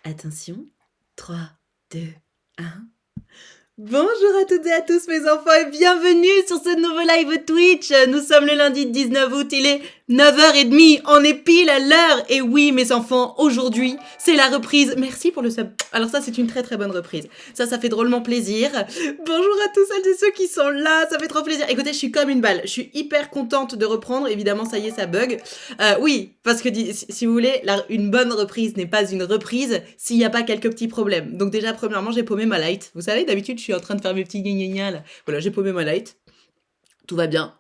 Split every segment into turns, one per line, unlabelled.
Attention, 3, 2, 1. Bonjour à toutes et à tous mes enfants et bienvenue sur ce nouveau live Twitch. Nous sommes le lundi 19 août, il est 9h30, on est pile à l'heure. Et oui mes enfants, aujourd'hui c'est la reprise. Merci pour le sub. Alors ça c'est une très très bonne reprise. Ça fait drôlement plaisir. Bonjour à tous celles et ceux qui sont là, ça fait trop plaisir. Écoutez, je suis comme une balle, je suis hyper contente de reprendre. Évidemment ça y est, ça bug. Oui, parce que si vous voulez, une bonne reprise n'est pas une reprise s'il n'y a pas quelques petits problèmes. Donc déjà premièrement j'ai paumé ma light. Vous savez, d'habitude je suis en train de faire mes petits gna là. Voilà, j'ai paumé ma light. Tout va bien.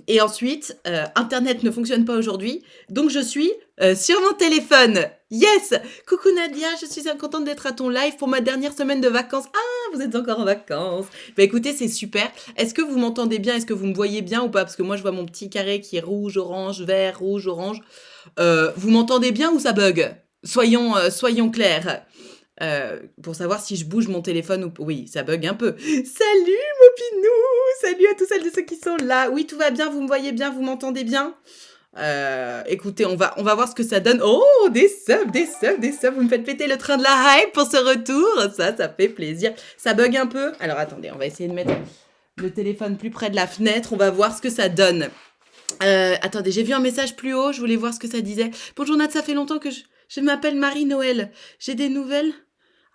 Et ensuite, Internet ne fonctionne pas aujourd'hui, donc je suis sur mon téléphone. Yes! Coucou Nadia, je suis contente d'être à ton live pour ma dernière semaine de vacances. Ah, vous êtes encore en vacances. Bah écoutez, c'est super. Est-ce que vous m'entendez bien? Est-ce que vous me voyez bien ou pas? Parce que moi, je vois mon petit carré qui est rouge, orange, vert, rouge, orange. Vous m'entendez bien ou ça bug? Soyons clairs. Pour savoir si je bouge mon téléphone ou... Oui, ça bug un peu. Salut Mopinou! Salut à tous celles et ceux qui sont là. Oui, tout va bien, vous me voyez bien, vous m'entendez bien? Écoutez, on va voir ce que ça donne. Oh, des subs. Vous me faites péter le train de la hype pour ce retour. Ça fait plaisir. Ça bug un peu. Alors attendez, on va essayer de mettre le téléphone plus près de la fenêtre. On va voir ce que ça donne. Attendez, j'ai vu un message plus haut. Je voulais voir ce que ça disait. Bonjour Nat, ça fait longtemps que je m'appelle Marie-Noël. J'ai des nouvelles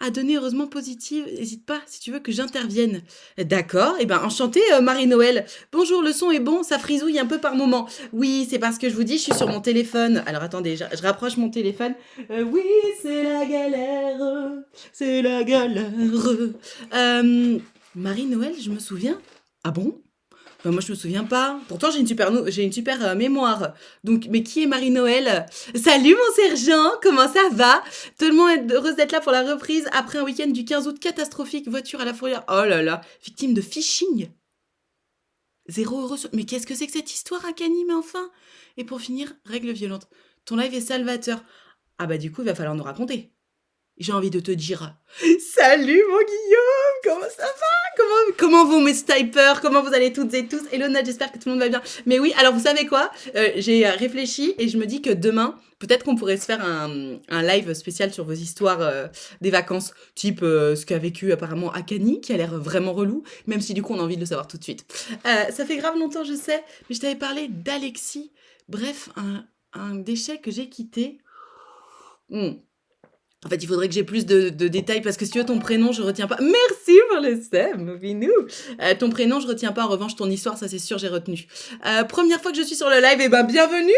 à donner, heureusement positives. N'hésite pas si tu veux que j'intervienne. D'accord, eh ben enchantée Marie-Noël. Bonjour, le son est bon, ça frisouille un peu par moment. Oui, c'est parce que je vous dis, je suis sur mon téléphone. Alors attendez, je rapproche mon téléphone. Oui, c'est la galère. C'est la galère. Marie-Noël, je me souviens. Ah bon? Bah moi je me souviens pas. Pourtant j'ai une super mémoire. Donc mais qui est Marie-Noël? Salut mon sergent, comment ça va? Tout le monde est heureuse d'être là pour la reprise après un week-end du 15 août catastrophique, voiture à la fourrière. Oh là là, victime de phishing. 0 €. Mais qu'est-ce que c'est que cette histoire, Akani, mais enfin? Et pour finir, règle violente. Ton live est salvateur. Ah bah du coup, il va falloir nous raconter. J'ai envie de te dire salut mon Guillaume, comment ça va? Comment vont mes snipers? Comment vous allez toutes et tous? Hello Nat, j'espère que tout le monde va bien. Mais oui, alors vous savez quoi? J'ai réfléchi et je me dis que demain, peut-être qu'on pourrait se faire un live spécial sur vos histoires des vacances, type ce qu'a vécu apparemment Akani, qui a l'air vraiment relou, même si du coup on a envie de le savoir tout de suite. Ça fait grave longtemps, je sais, mais je t'avais parlé d'Alexis. Bref, un déchet que j'ai quitté. En fait, il faudrait que j'ai plus de détails parce que si tu veux ton prénom, je retiens pas. Merci pour le sub, Movinou. Ton prénom, je retiens pas. En revanche, ton histoire, ça c'est sûr, j'ai retenu. Première fois que je suis sur le live, et ben bienvenue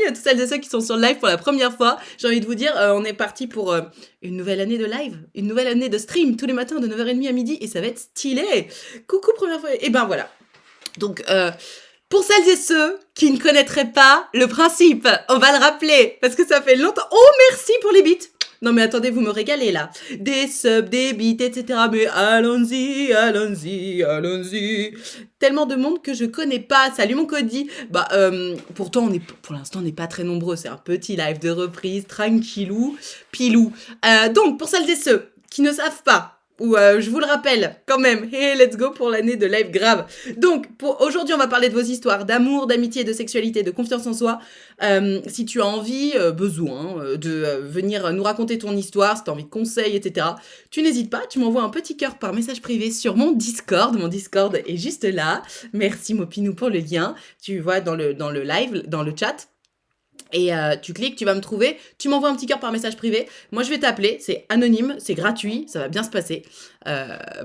à toutes celles et ceux qui sont sur le live pour la première fois. J'ai envie de vous dire, on est parti pour une nouvelle année de live, une nouvelle année de stream tous les matins de 9h30 à midi et ça va être stylé. Coucou première fois. Et ben voilà. Donc pour celles et ceux qui ne connaîtraient pas le principe, on va le rappeler parce que ça fait longtemps. Oh merci pour les bits. Non mais attendez, vous me régalez là. Des subs, des bits, etc. Mais allons-y. Tellement de monde que je connais pas. Salut mon Cody. Bah pourtant pour l'instant on n'est pas très nombreux. C'est un petit live de reprise, tranquillou, pilou. Donc pour celles et ceux qui ne savent pas, ou je vous le rappelle quand même, hey let's go pour l'année de live grave. Donc aujourd'hui on va parler de vos histoires d'amour, d'amitié, de sexualité, de confiance en soi. Si tu as envie, besoin de venir nous raconter ton histoire, si tu as envie de conseils, etc. Tu n'hésites pas, tu m'envoies un petit cœur par message privé sur mon Discord. Mon Discord est juste là. Merci Mopinou pour le lien. Tu vois dans le live, dans le chat. Et tu cliques, tu vas me trouver, tu m'envoies un petit cœur par message privé. Moi, je vais t'appeler, c'est anonyme, c'est gratuit, ça va bien se passer.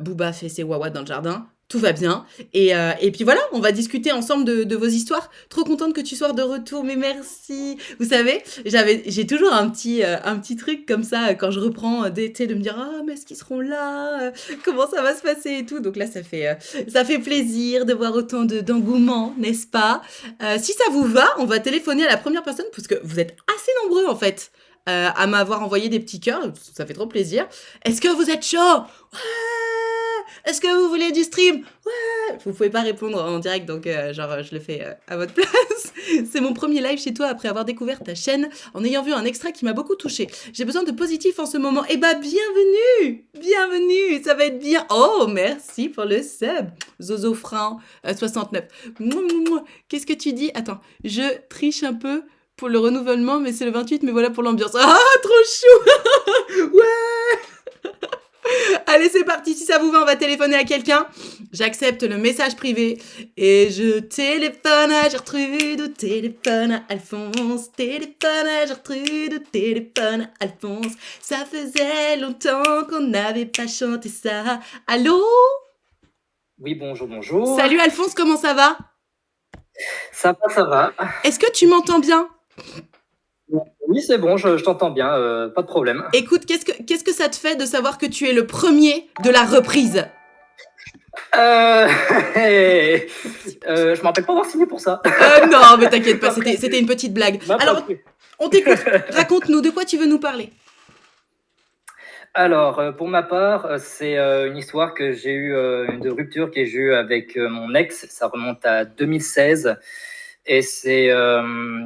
Booba fait ses wawa dans le jardin, tout va bien. Et puis voilà, on va discuter ensemble de vos histoires. Trop contente que tu sois de retour, mais merci. Vous savez, j'ai toujours un petit truc comme ça quand je reprends d'été de me dire ah mais est-ce qu'ils seront là, comment ça va se passer et tout. Donc là, ça fait plaisir de voir autant d'engouement, n'est-ce pas? Si ça vous va, on va téléphoner à la première personne parce que vous êtes assez nombreux en fait à m'avoir envoyé des petits cœurs. Ça fait trop plaisir. Est-ce que vous êtes chaud? Ouais. Est-ce que vous voulez du stream? Ouais. Vous pouvez pas répondre en direct, donc je le fais à votre place. C'est mon premier live chez toi après avoir découvert ta chaîne en ayant vu un extrait qui m'a beaucoup touchée. J'ai besoin de positif en ce moment. Eh bah bienvenue, ça va être bien. Oh merci pour le sub, Zozofran 69. Qu'est-ce que tu dis? Attends, je triche un peu pour le renouvellement, mais c'est le 28, mais voilà pour l'ambiance. Ah, trop chou. Ouais. Allez, c'est parti. Si ça vous va, on va téléphoner à quelqu'un. J'accepte le message privé. Et je téléphone à Gertrude ou téléphone à Alphonse. Téléphone à Gertrude ou téléphone à Alphonse. Ça faisait longtemps qu'on n'avait pas chanté ça. Allô?
Oui, bonjour, bonjour.
Salut Alphonse, comment ça va?
Ça va, ça va.
Est-ce que tu m'entends bien?
Oui, c'est bon, je t'entends bien, pas de problème.
Écoute, qu'est-ce que ça te fait de savoir que tu es le premier de la reprise?
Euh, je me rappelle pas avoir signé pour ça.
Non, mais t'inquiète pas, c'était une petite blague.
Bah, pas
Alors,
plus.
on t'écoute. Raconte-nous, de quoi tu veux nous parler?
Alors, pour ma part, c'est une histoire que j'ai eue, de rupture que j'ai eue avec mon ex. Ça remonte à 2016. Et c'est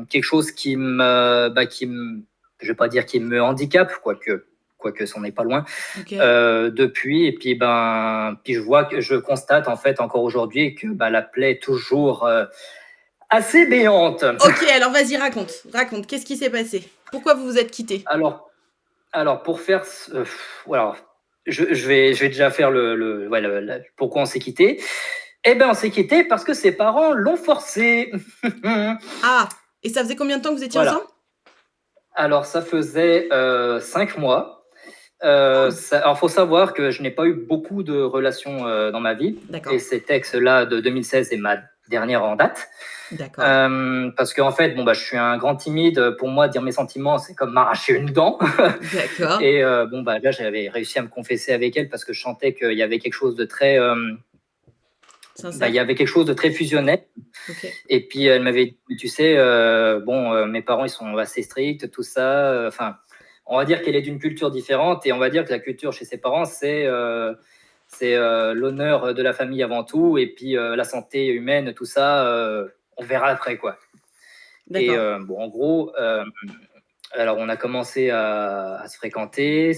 quelque chose je vais pas dire qui me handicape, quoique c'en est pas loin,
Ok.
depuis. Et puis je constate en fait encore aujourd'hui que la plaie est toujours assez béante.
Ok, alors vas-y, raconte, qu'est-ce qui s'est passé? Pourquoi vous vous êtes quittés?
Alors pour faire, alors je vais déjà faire pourquoi on s'est quitté. Eh ben, on s'est quitté parce que ses parents l'ont forcé.
Ah, et ça faisait combien de temps que vous étiez ensemble?
Voilà. Alors, ça faisait 5 mois. Alors, faut savoir que je n'ai pas eu beaucoup de relations dans ma vie.
D'accord,
Et cet ex-là de 2016 est ma dernière en date.
d'accord,
Parce qu'en fait, je suis un grand timide. Pour moi, dire mes sentiments, c'est comme m'arracher une dent.
d'accord.
Et là, j'avais réussi à me confesser avec elle parce que je sentais qu'il y avait quelque chose de très, il y
Sincère?
avait quelque chose de très fusionnel.
Ok.
Et puis elle m'avait dit, tu sais, mes parents ils sont assez stricts, tout ça. Enfin, on va dire qu'elle est d'une culture différente et on va dire que la culture chez ses parents c'est l'honneur de la famille avant tout et puis la santé humaine, tout ça, on verra après quoi. Et
D'accord.
en gros, alors on a commencé à se fréquenter.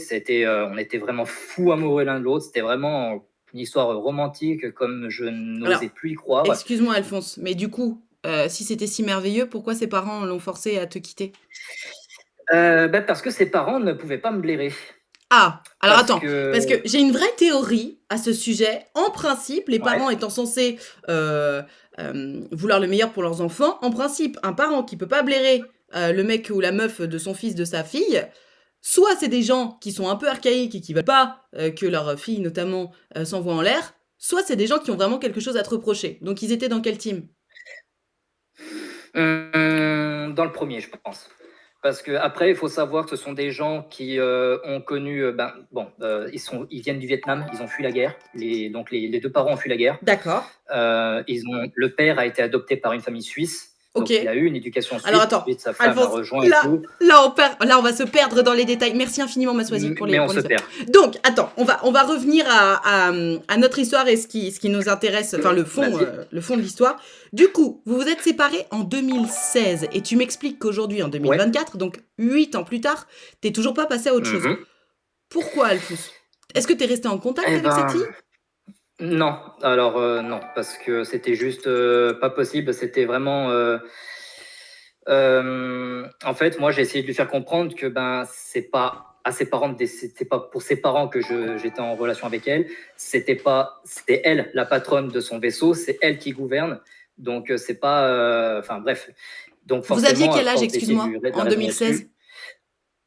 On était vraiment fous amoureux l'un de l'autre. C'était vraiment une histoire romantique comme je
Alors,
n'osais plus y croire.
excuse-moi Alphonse, mais du coup, si c'était si merveilleux, pourquoi ses parents l'ont forcé à te quitter?
Parce que ses parents ne pouvaient pas me blairer.
Ah, alors
Parce
attends, parce que
que,
j'ai une vraie théorie à ce sujet. En principe, les
ouais,
parents étant censés vouloir le meilleur pour leurs enfants, en principe, un parent qui peut pas blairer le mec ou la meuf de son fils, de sa fille, soit c'est des gens qui sont un peu archaïques et qui veulent pas que leur fille notamment s'envoie en l'air, soit c'est des gens qui ont vraiment quelque chose à te reprocher. Donc ils étaient dans quel team?
dans le premier, je pense. Parce que après, il faut savoir que ce sont des gens qui ont connu, ils viennent du Vietnam, ils ont fui la guerre. Donc les deux parents ont fui la guerre.
D'accord.
Le père a été adopté par une famille suisse,
Ok.
donc il a eu une éducation
Alors
suisse.
attends,
Ensuite, sa femme a
Alphonse,
rejoint et
là,
tout,
là on va se perdre dans les détails. Merci infiniment Massoisi
mais on
pour
se
les...
perd.
Donc, attends, on va revenir à notre histoire et ce qui nous intéresse, enfin
Vas-y.
le fond de l'histoire. Du coup, vous vous êtes séparés en 2016 et tu m'expliques qu'aujourd'hui, en
Ouais.
2024, donc 8 ans plus tard, t'es toujours pas passé à autre chose.
Mhm.
Pourquoi Alphonse? Est-ce que t'es resté en contact
Eh
avec cette
ben,
fille?
non. Alors non, parce que c'était juste pas possible. C'était vraiment. En fait, moi, j'ai essayé de lui faire comprendre que c'est pas à ses parents, c'était pas pour ses parents que j'étais en relation avec elle. C'était elle la patronne de son vaisseau. C'est elle qui gouverne. Donc c'est pas. Enfin bref. Donc
Vous aviez
forcément, à
quel âge,
force d'essayer de
excuse-moi,
lui mettre la
en
raison
2016?
là-dessus.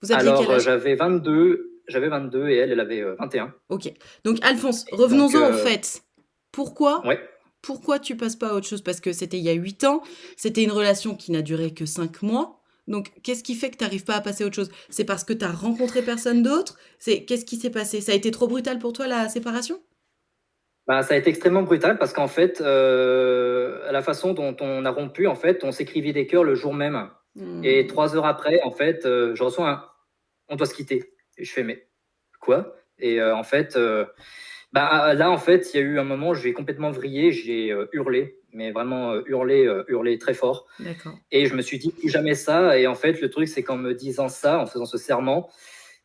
Vous aviez quel
Alors
âge?
j'avais 22 et elle avait 21.
Ok. Donc Alphonse,
Donc
revenons-en au fait. Pourquoi
ouais.
Pourquoi tu passes pas à autre chose? Parce que c'était il y a 8 ans, c'était une relation qui n'a duré que 5 mois. Donc, qu'est-ce qui fait que tu n'arrives pas à passer à autre chose? C'est parce que tu as rencontré personne d'autre? Qu'est-ce qui s'est passé? Ça a été trop brutal pour toi, la séparation?
Ça a été extrêmement brutal parce qu'en fait, la façon dont on a rompu, en fait, on s'écrivait des cœurs le jour même. Et
Hmm.
3 heures après, en fait, je reçois un on doit se quitter. Et je fais mais quoi? Et en fait, là, en fait, il y a eu un moment où j'ai complètement vrillé, j'ai hurlé, mais vraiment hurlé très fort.
D'accord.
Et je me suis dit plus jamais ça. Et en fait, le truc, c'est qu'en me disant ça, en faisant ce serment,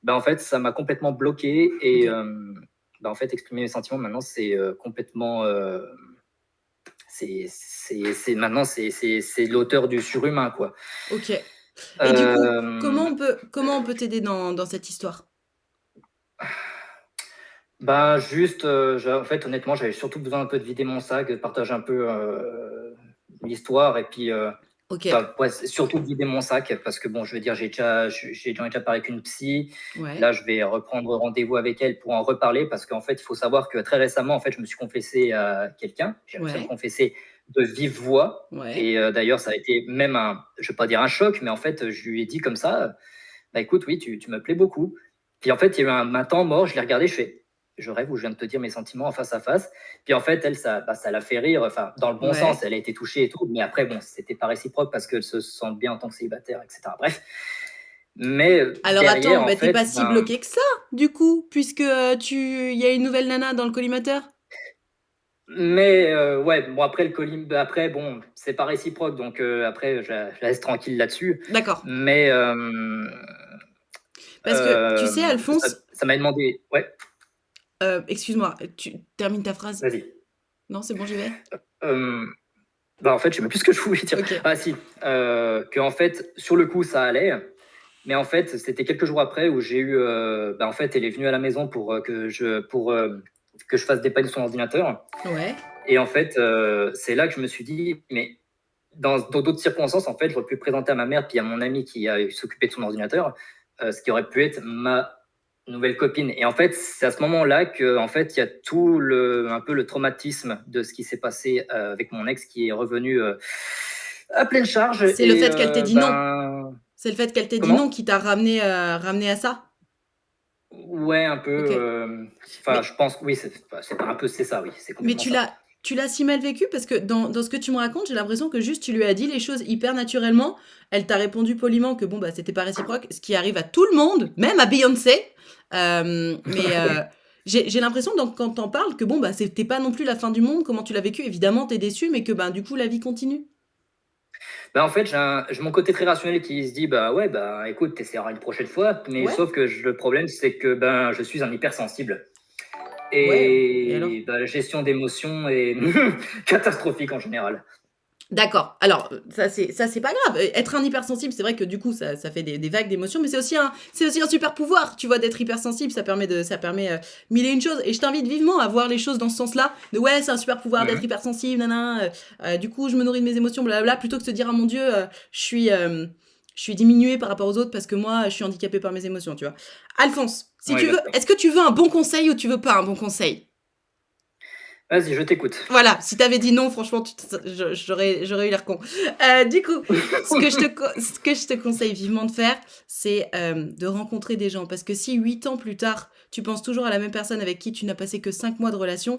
en fait, ça m'a complètement bloqué.
Ok.
Et en fait, exprimer mes sentiments maintenant, c'est complètement. Maintenant, c'est l'auteur du surhumain, quoi.
Ok. Et du coup,
Euh,
comment on peut t'aider dans cette histoire?
Ben, juste, en fait, honnêtement, j'avais surtout besoin un peu de vider mon sac, de partager un peu l'histoire et puis,
Ok,
enfin, ouais, c'est surtout de vider mon sac parce que bon, je veux dire, j'en ai déjà parlé avec une psy.
ouais,
Là, je vais reprendre rendez-vous avec elle pour en reparler parce qu'en fait, il faut savoir que très récemment, en fait, je me suis confessé à quelqu'un. J'ai réussi à me
ouais,
confesser de vive voix.
ouais.
Et d'ailleurs, ça a été même je vais pas dire un choc, mais en fait, je lui ai dit comme ça, bah écoute, oui, tu me plais beaucoup. Puis en fait, il y a eu un temps mort, je l'ai regardé, je fais, je rêve où je viens de te dire mes sentiments en face à face. Puis en fait, elle, ça l'a fait rire, enfin, dans le bon
Ouais.
sens, elle a été touchée et tout, mais après, bon, c'était pas réciproque parce qu'elle se sent bien en tant que célibataire, etc. Bref. Mais
Alors attends,
derrière, en
bah t'es
fait,
pas si
ben,
bloqué que ça, du coup, puisque il y a une nouvelle nana dans le collimateur.
mais ouais, bon, après, après, bon, c'est pas réciproque, donc après, je la laisse tranquille là-dessus.
D'accord.
Mais
Parce que, tu sais, Alphonse,
ça m'a demandé, ouais,
excuse-moi, tu termines ta phrase.
vas-y.
Non, c'est bon, j'y vais.
Euh, Bah, en fait, je sais même plus ce que je voulais dire.
Ok.
Ah si, que en fait, sur le coup, ça allait. Mais en fait, c'était quelques jours après où j'ai eu, bah, en fait, elle est venue à la maison pour que je fasse dépanner son ordinateur.
Ouais.
Et en fait, c'est là que je me suis dit, mais dans d'autres circonstances, en fait, j'aurais pu le présenter à ma mère puis à mon ami qui a s'occupé de son ordinateur, ce qui aurait pu être ma nouvelle copine. Et en fait, c'est à ce moment-là que, en fait, il y a un peu le traumatisme de ce qui s'est passé avec mon ex qui est revenu à pleine charge.
C'est le
Et
fait qu'elle t'ait dit non.
ben,
C'est le fait qu'elle t'ait dit non
comment?
qui t'a ramené à ça.
Ouais, un peu.
Ok.
Enfin,
Mais
je pense que oui, c'est pas un peu, c'est ça, oui, c'est
Mais
complètement ça.
tu l'as si mal vécu parce que dans ce que tu me racontes, j'ai l'impression que juste tu lui as dit les choses hyper naturellement. Elle t'a répondu poliment que bon, bah, c'était pas réciproque, ce qui arrive à tout le monde, même à Beyoncé. Mais j'ai l'impression quand t'en parles que bon, bah, c'était pas non plus la fin du monde. Comment tu l'as vécu? Évidemment, t'es déçu, mais que ben, du coup, la vie continue.
Bah, en fait, j'ai mon côté très rationnel qui se dit, bah ouais, bah écoute, t'essaieras une prochaine fois. Mais
Ouais,
sauf que le problème, c'est que ben, je suis un hypersensible.
ouais. Et alors?
Et bah, la gestion d'émotions est catastrophique en général.
D'accord. Alors, ça c'est pas grave. Être un hypersensible, c'est vrai que du coup, ça fait des vagues d'émotions, mais c'est aussi un super pouvoir, tu vois, d'être hypersensible. Ça permet mille et une choses. Et je t'invite vivement à voir les choses dans ce sens-là. De ouais, c'est un super pouvoir d'être
Mhm.
hypersensible, nanana. Du coup, je me nourris de mes émotions, blablabla, plutôt que de se dire, ah mon Dieu, je suis diminuée par rapport aux autres parce que moi, je suis handicapée par mes émotions, tu vois. Alphonse, si
Ouais,
tu veux,
exactement.
est-ce que tu veux un bon conseil ou tu veux pas un bon conseil?
Vas-y, je t'écoute.
Voilà, si t'avais dit non, franchement, j'aurais eu l'air con. Du coup, ce que je te conseille vivement de faire, c'est de rencontrer des gens. Parce que si 8 ans plus tard, tu penses toujours à la même personne avec qui tu n'as passé que 5 mois de relation,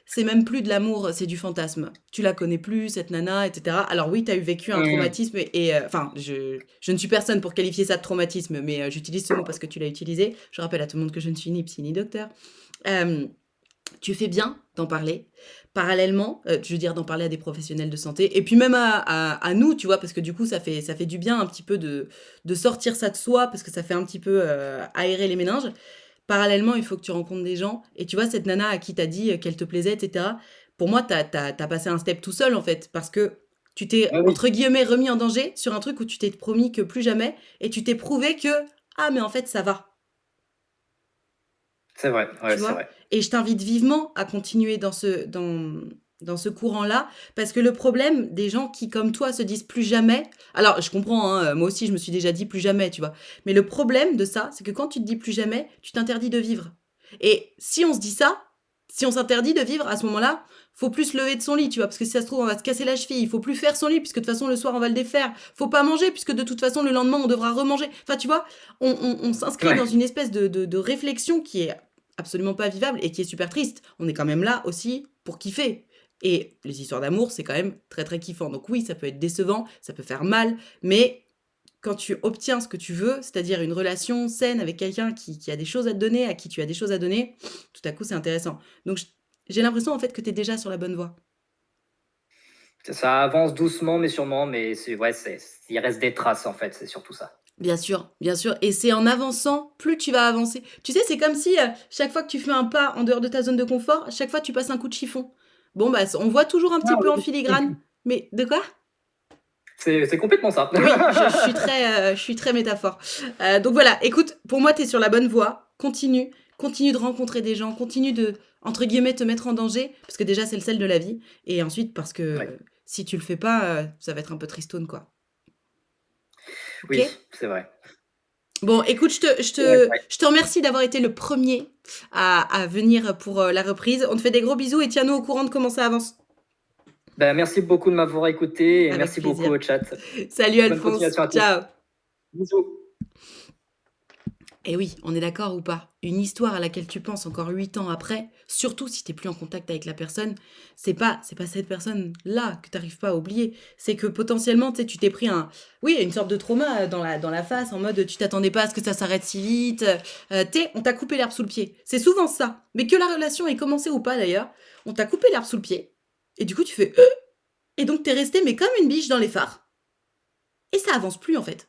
c'est même plus de l'amour, c'est du fantasme. Tu la connais plus, cette nana, etc. Alors oui, t'as eu vécu un
Mhm.
traumatisme enfin, je ne suis personne pour qualifier ça de traumatisme, mais j'utilise ce mot parce que tu l'as utilisé. Je rappelle à tout le monde que je ne suis ni psy ni docteur. Euh, Tu fais bien d'en parler. Parallèlement, je veux dire d'en parler à des professionnels de santé et puis même à nous, tu vois? Parce que du coup, ça fait du bien un petit peu de sortir ça de soi parce que ça fait un petit peu, aérer les méninges. Parallèlement, il faut que tu rencontres des gens et tu vois cette nana à qui tu dit, qu'elle te plaisait et cetera, pour moi, tu as passé un step tout seul, en fait, parce que tu t'es,
Ah oui,
entre guillemets, «remis en danger» sur un truc où tu t'es promis que plus jamais et tu t'es prouvé que: «Ah mais en fait, ça va».
c'est vrai, ouais,
Tu
c'est
vois?
vrai.
Et je t'invite vivement à continuer dans ce courant-là, parce que le problème des gens qui, comme toi, se disent plus jamais. Alors, je comprends, hein, moi aussi, je me suis déjà dit plus jamais, tu vois. Mais le problème de ça, c'est que quand tu te dis plus jamais, tu t'interdis de vivre. Et si on se dit ça, si on s'interdit de vivre, à ce moment-là, faut plus se lever de son lit, tu vois, parce que si ça se trouve, on va se casser la cheville. Il faut plus faire son lit, puisque de toute façon, le soir, on va le défaire. Faut pas manger, puisque de toute façon, le lendemain, on devra remanger. Enfin, tu vois, on s'inscrit dans
Ouais.
une espèce de réflexion qui est absolument pas vivable et qui est super triste. On est quand même là aussi pour kiffer. Et les histoires d'amour, c'est quand même très très kiffant. Donc oui, ça peut être décevant, ça peut faire mal, mais quand tu obtiens ce que tu veux, c'est-à-dire une relation saine avec quelqu'un qui a des choses à te donner, à qui tu as des choses à donner, tout à coup c'est intéressant. Donc j'ai l'impression en fait que tu es déjà sur la bonne voie.
Ça avance doucement, mais sûrement, mais ouais, il reste des traces en fait, c'est surtout ça.
Bien sûr, et c'est en avançant, plus tu vas avancer. Tu sais, c'est comme si chaque fois que tu fais un pas en dehors de ta zone de confort, chaque fois tu passes un coup de chiffon. Bon, bah, on voit toujours un petit
Ah
peu en
oui.
filigrane, mais de quoi?
C'est complètement ça.
Oui, je suis très métaphore. Donc voilà, écoute, pour moi, tu es sur la bonne voie. Continue, continue de rencontrer des gens, continue de, entre guillemets, te mettre en danger, parce que déjà, c'est le sel de la vie, et ensuite, parce que
Ouais.
si tu le fais pas, ça va être un peu tristoun, quoi. Ok?
Oui, c'est vrai.
Bon, écoute,
Ouais, ouais.
je te remercie d'avoir été le premier à venir pour la reprise. On te fait des gros bisous et tiens-nous au courant de comment ça avance.
Bah, merci beaucoup de m'avoir écouté et
Avec
merci beaucoup
plaisir.
au chat.
Salut
Bonne
Alphonse.
continuation à tous.
Ciao.
Bisous.
Et oui, on est d'accord ou pas? Une histoire à laquelle tu penses encore 8 ans après, surtout si t'es plus en contact avec la personne, c'est pas cette personne-là que t'arrives pas à oublier. C'est que potentiellement, tu sais, tu t'es pris oui, une sorte de trauma dans la face, en mode tu t'attendais pas à ce que ça s'arrête si vite. On t'a coupé l'herbe sous le pied. C'est souvent ça. Mais que la relation ait commencé ou pas d'ailleurs, on t'a coupé l'herbe sous le pied. Et du coup, tu fais, et donc t'es resté, mais comme une biche dans les phares. Et ça avance plus en fait.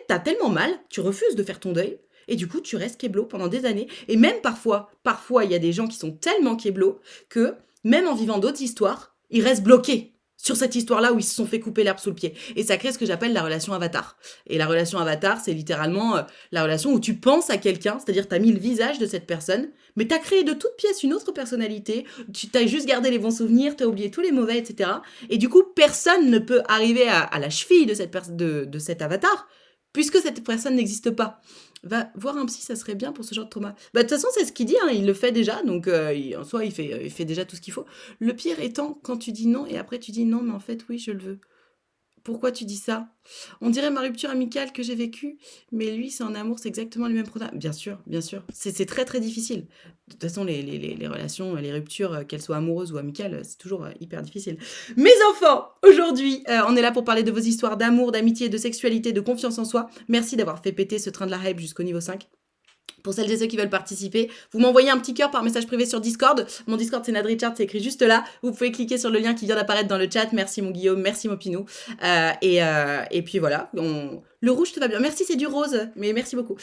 T'as tellement mal, tu refuses de faire ton deuil, et du coup tu restes kéblo pendant des années. Et même parfois il y a des gens qui sont tellement kéblo que même en vivant d'autres histoires, ils restent bloqués sur cette histoire-là où ils se sont fait couper l'herbe sous le pied. Et ça crée ce que j'appelle la relation avatar. Et la relation avatar, c'est littéralement la relation où tu penses à quelqu'un, c'est-à-dire t'as mis le visage de cette personne, mais t'as créé de toute pièce une autre personnalité, tu t'as juste gardé les bons souvenirs, t'as oublié tous les mauvais, etc. Et du coup, personne ne peut arriver à la cheville de cet avatar, puisque cette personne n'existe pas. Va voir un psy, ça serait bien pour ce genre de trauma. Bah, de toute façon, c'est ce qu'il dit, hein, il le fait déjà, donc en soi, il fait déjà tout ce qu'il faut. Le pire étant quand tu dis non et après tu dis non, mais en fait, oui, je le veux. Pourquoi tu dis ça? On dirait ma rupture amicale que j'ai vécue, mais lui, c'est en amour, c'est exactement le même programme. Bien sûr, bien sûr. C'est très très difficile. De toute façon, les relations, les ruptures, qu'elles soient amoureuses ou amicales, c'est toujours hyper difficile. Mes enfants, aujourd'hui, on est là pour parler de vos histoires d'amour, d'amitié, de sexualité, de confiance en soi. Merci d'avoir fait péter ce train de la hype jusqu'au niveau 5. Pour celles et ceux qui veulent participer, vous m'envoyez un petit cœur par message privé sur Discord. Mon Discord, c'est Nadrichard, c'est écrit juste là. Vous pouvez cliquer sur le lien qui vient d'apparaître dans le chat. Merci mon Guillaume, merci mon Pinou. Et puis voilà, le rouge te va bien. Merci, c'est du rose, mais merci beaucoup.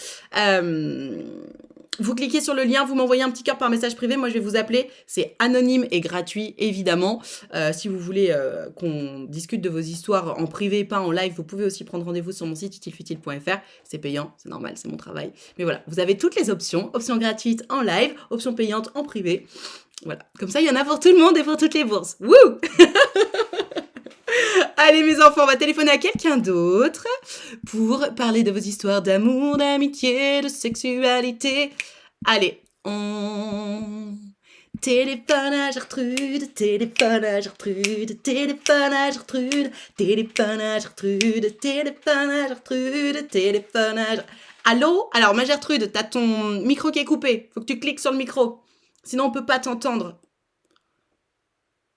Vous cliquez sur le lien, vous m'envoyez un petit cœur par message privé. Moi, je vais vous appeler. C'est anonyme et gratuit, évidemment. Si vous voulez qu'on discute de vos histoires en privé, pas en live, vous pouvez aussi prendre rendez-vous sur mon site utilefutile.fr. C'est payant, c'est normal, c'est mon travail. Mais voilà, vous avez toutes les options. Options gratuites en live, options payantes en privé. Voilà, comme ça, il y en a pour tout le monde et pour toutes les bourses. Wouh! Allez mes enfants, on va téléphoner à quelqu'un d'autre pour parler de vos histoires d'amour, d'amitié, de sexualité. Allez, on téléphone à Gertrude, téléphone à Gertrude, téléphone à Gertrude, téléphone à Gertrude, téléphone à Gertrude, téléphone à Gertrude. Allô? Alors ma Gertrude, t'as ton micro qui est coupé, faut que tu cliques sur le micro, sinon on peut pas t'entendre.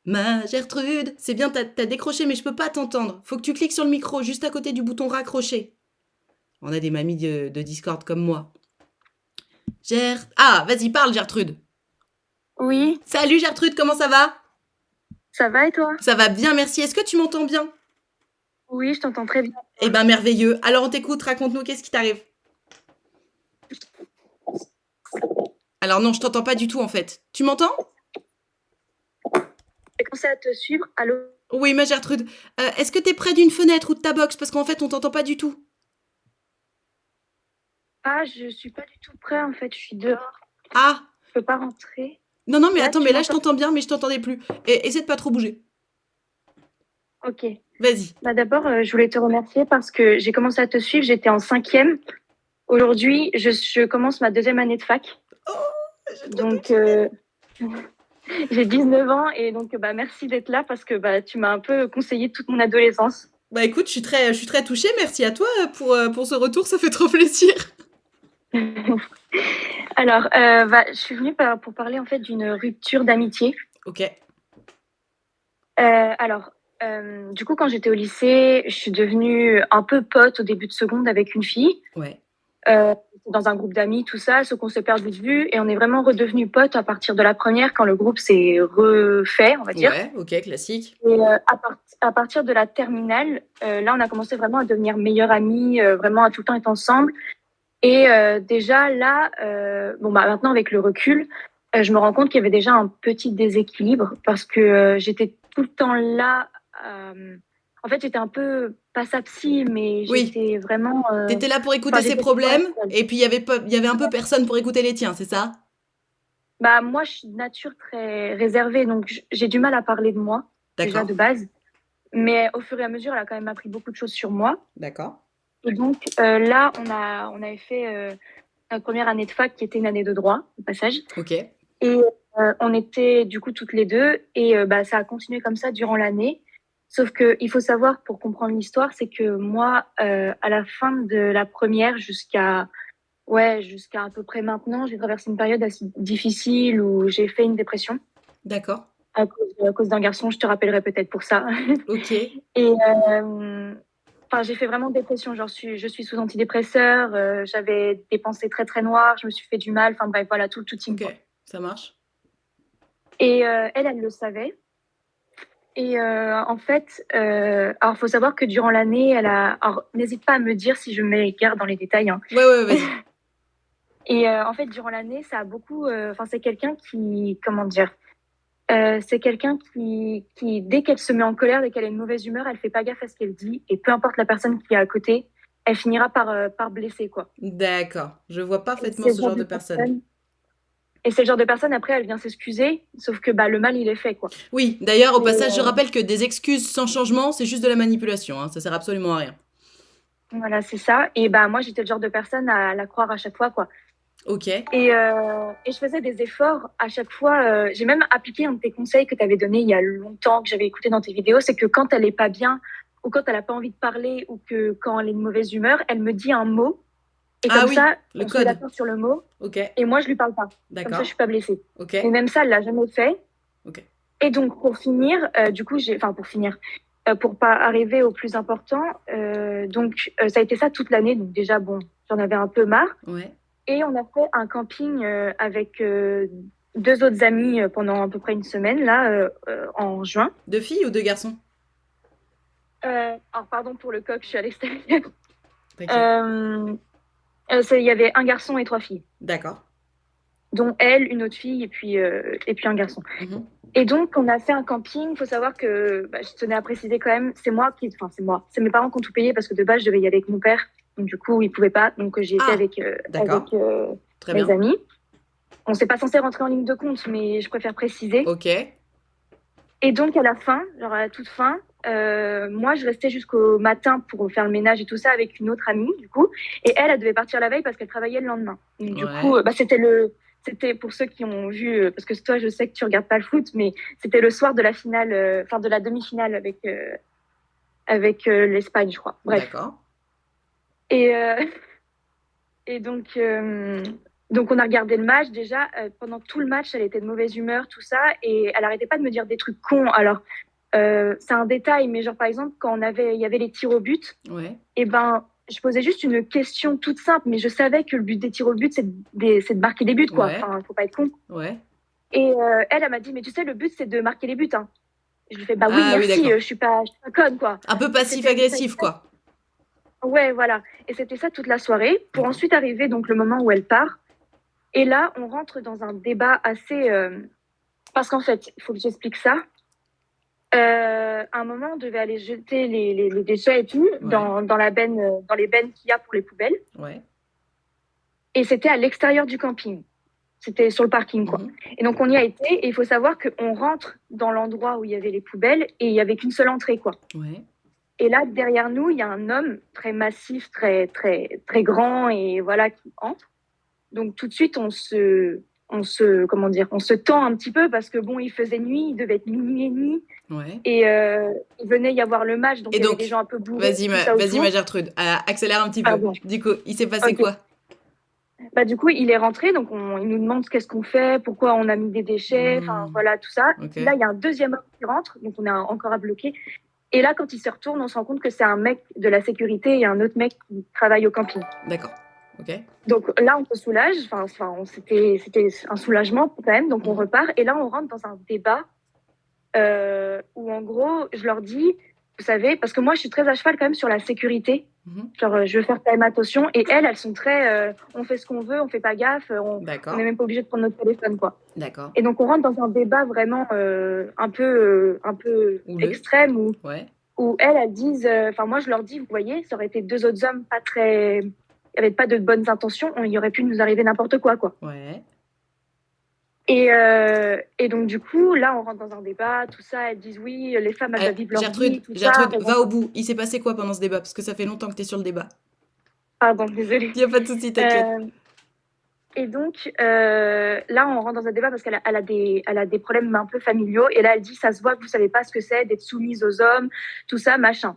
Ma Gertrude, c'est bien, t'as décroché, mais je peux pas t'entendre. Faut que tu cliques sur le micro, juste à côté du bouton raccrocher. On a des mamies de Discord comme moi. Ah, vas-y, parle Gertrude.
Oui,
Salut Gertrude, comment ça va?
ça va et toi?
Ça va bien, merci. Est-ce que tu m'entends bien?
Oui, je t'entends très bien.
Eh ben, merveilleux. Alors, on t'écoute, raconte-nous, qu'est-ce qui t'arrive? Alors non, je t'entends pas du tout, en fait. Tu m'entends?
J'ai commencé à te suivre. Allô?
Oui, ma Gertrude. Est-ce que t'es près d'une fenêtre ou de ta box? Parce qu'en fait, on t'entend pas du tout.
Ah, je suis pas du tout prêt en fait, je suis dehors.
Ah!
Je peux pas rentrer.
Non, non, mais
Là,
attends,
tu
mais là, je
m'entends?
t'entends bien, mais je t'entendais plus. Essaie de pas trop bouger.
Ok.
Vas-y.
Bah d'abord, je voulais te remercier parce que j'ai commencé à te suivre, j'étais en 5e. Aujourd'hui, je commence ma 2e année de fac.
Oh, j'ai trop
Donc, j'ai 19 ans et donc bah merci d'être là parce que bah tu m'as un peu conseillé toute mon adolescence.
Bah écoute, je suis très touchée. Merci à toi pour ce retour, ça fait trop plaisir.
Alors, je suis venue pour parler en fait d'une rupture d'amitié.
Ok.
Alors, du coup, quand j'étais au lycée, je suis devenue un peu pote au début de seconde avec une fille.
Ouais.
Dans un groupe d'amis, tout ça, sauf qu'on s'est perdu de vue et on est vraiment redevenus potes à partir de la première quand le groupe s'est refait, on va dire.
Ouais, ok, classique.
Et à partir de la terminale, là, on a commencé vraiment à devenir meilleurs amis, vraiment à tout le temps être ensemble. Et déjà là, maintenant avec le recul, je me rends compte qu'il y avait déjà un petit déséquilibre parce que j'étais tout le temps là. En fait, j'étais un peu pas sa psy, mais
Oui.
j'étais vraiment.
T'étais là pour écouter ses problèmes, et puis il y avait un peu personne pour écouter les tiens, c'est ça?
Bah, moi, je suis de nature très réservée, donc j'ai du mal à parler de moi, déjà
D'accord,
de base. Mais au fur et à mesure, elle a quand même appris beaucoup de choses sur moi.
d'accord.
Et donc là, on avait fait notre première année de fac qui était une année de droit, au passage.
Ok,
Et on était du coup toutes les deux et bah, ça a continué comme ça durant l'année. Sauf que il faut savoir pour comprendre l'histoire, c'est que moi, à la fin de la première jusqu'à à peu près maintenant, j'ai traversé une période assez difficile où j'ai fait une dépression
d'accord.
à cause d'un garçon. Je te rappellerai peut-être pour ça.
Ok,
Et enfin, j'ai fait vraiment dépression. Je suis sous antidépresseur. J'avais des pensées très très noires. Je me suis fait du mal. Enfin bref, voilà tout le team
ok,
quoi.
ça marche.
Et elle le savait. Et en fait, alors faut savoir que durant l'année, alors n'hésite pas à me dire si je m'égare dans les détails, hein.
Ouais, ouais, vas-y.
Et en fait, durant l'année, ça a beaucoup. Enfin, c'est quelqu'un qui, comment dire, c'est quelqu'un dès qu'elle se met en colère, dès qu'elle a une mauvaise humeur, elle fait pas gaffe à ce qu'elle dit, et peu importe la personne qui est à côté, elle finira par blesser quoi.
D'accord, je vois
Et
parfaitement
c'est le
ce
genre
genre
de
de personne.
personne. Et c'est le genre de personne après, elle vient s'excuser, sauf que bah le mal il est fait quoi.
Oui, d'ailleurs, au
Et
passage, je rappelle que des excuses sans changement, c'est juste de la manipulation, hein, ça sert absolument à rien.
voilà, c'est ça. Et bah moi j'étais le genre de personne à la croire à chaque fois quoi.
Ok.
Et je faisais des efforts à chaque fois. J'ai même appliqué un de tes conseils que tu avais donné il y a longtemps, que j'avais écouté dans tes vidéos. C'est que quand elle est pas bien, ou quand elle a pas envie de parler, ou que quand elle est de mauvaise humeur, elle me dit un mot. Et
Ah
comme
oui,
ça,
le
on se met
code.
d'accord sur le mot.
Ok,
Et moi, je lui parle pas. Comme ça, je
d'accord.
suis pas blessée.
Ok,
Et même ça, elle l'a jamais fait.
ok.
Et donc, pour finir, du coup, pour finir, pour pas arriver au plus important, ça a été ça toute l'année. Donc déjà, bon, j'en avais un peu marre.
Ouais.
Et on a fait un camping avec deux autres amis pendant à peu près une semaine, là, en juin.
Deux filles ou deux garçons?
Alors, pardon pour le coq, je suis à l'extérieur.
T'inquiète.
Il y avait un garçon et trois filles,
D'accord.
dont elle, une autre fille et puis un garçon.
Mhm.
Et donc, on a fait un camping. Il faut savoir que, bah, je tenais à préciser quand même, c'est moi. C'est mes parents qui ont tout payé parce que de base, je devais y aller avec mon père. Donc, du coup, il pouvait pas. Donc, j'ai été
Ah,
avec
d'accord. Très
mes
bien.
amis. On s'est pas censé rentrer en ligne de compte, mais je préfère préciser.
Ok.
Et donc, à la fin, genre à la toute fin, moi, je restais jusqu'au matin pour faire le ménage et tout ça avec une autre amie, du coup. Et elle devait partir la veille parce qu'elle travaillait le lendemain. Donc, du coup,
Ouais.
bah, c'était pour ceux qui ont vu, parce que toi, je sais que tu regardes pas le foot, mais c'était le soir de la finale, enfin, de la demi-finale avec l'Espagne, je crois. Bref.
D'accord.
Et, et donc, on a regardé le match. Déjà, pendant tout le match, elle était de mauvaise humeur, tout ça. Et elle arrêtait pas de me dire des trucs cons. Alors, c'est un détail, mais genre, par exemple, il y avait les tirs au but,
Ouais.
et ben, je posais juste une question toute simple, mais je savais que le but des tirs au but, c'est de marquer des buts, quoi.
Ouais.
Enfin, faut pas être con.
Ouais.
Et elle m'a dit, mais tu sais, le but, c'est de marquer les buts, hein. Et je lui fais, bah oui,
Ah oui,
merci,
d'accord.
je suis pas conne, quoi.
Un peu
Et c'était ça.
passif-agressif, quoi.
Ouais, voilà. Et c'était ça toute la soirée, pour
D'accord.
ensuite arriver donc le moment où elle part. Et là, on rentre dans un débat assez. Parce qu'en fait, il faut que j'explique ça. À un moment, on devait aller jeter les déchets et tout
Ouais.
dans les bennes qu'il y a pour les poubelles.
Ouais.
Et c'était à l'extérieur du camping. C'était sur le parking, quoi.
Mhm.
Et donc, on y a été. Et il faut savoir qu'on rentre dans l'endroit où il y avait les poubelles et il y avait qu'une seule entrée, quoi.
Ouais.
Et là, derrière nous, il y a un homme très massif, très, très, très grand et voilà, qui entre. Donc tout de suite, comment dire, on se tend un petit peu parce que bon, il faisait nuit, il devait être minuit et demi
Ouais.
et il venait y avoir le match, donc
Et
il y avait des
donc,
gens un peu bourrés, tout ça
vas-y, ma
autour.
Gertrude, accélère un petit peu.
Pardon.
Du coup, il s'est passé
Ok.
quoi?
Bah du coup, il est rentré, donc il nous demande qu'est-ce qu'on fait, pourquoi on a mis des déchets, enfin
Hmm.
voilà tout ça.
Ok.
Et là, il y a un deuxième homme qui rentre, donc on est encore à bloquer. Et là, quand il se retourne, on se rend compte que c'est un mec de la sécurité et un autre mec qui travaille au camping.
D'accord. Ok.
Donc là, on se soulage. C'était un soulagement quand même. Donc on
Mhm.
repart. Et là, on rentre dans un débat où en gros, je leur dis, vous savez, parce que moi, je suis très à cheval quand même sur la sécurité.
Mhm.
Genre, je veux faire quand même attention. Et elles sont très, on fait ce qu'on veut, on fait pas gaffe, on n'est
D'accord.
même pas obligé de prendre notre téléphone, quoi.
D'accord.
Et donc on rentre dans un débat vraiment un peu
Houleux.
extrême
Ouais.
où elles disent, enfin moi je leur dis, vous voyez, ça aurait été deux autres hommes pas très, il n'y avait pas de bonnes intentions, il y aurait pu nous arriver n'importe quoi, quoi.
Ouais.
Et donc, du coup, là, on rentre dans un débat, tout ça. Elles disent oui, les femmes, elles doivent vivre leur vie, tout ça.
Gertrude, va au bout. Il s'est passé quoi pendant ce débat? Parce que ça fait longtemps que tu es sur le débat.
Pardon, désolée.
Il n'y a pas de souci, t'inquiète.
Et donc, là, on rentre dans un débat parce qu'elle a des problèmes un peu familiaux. Et là, elle dit, ça se voit que vous savez pas ce que c'est d'être soumise aux hommes, tout ça, machin.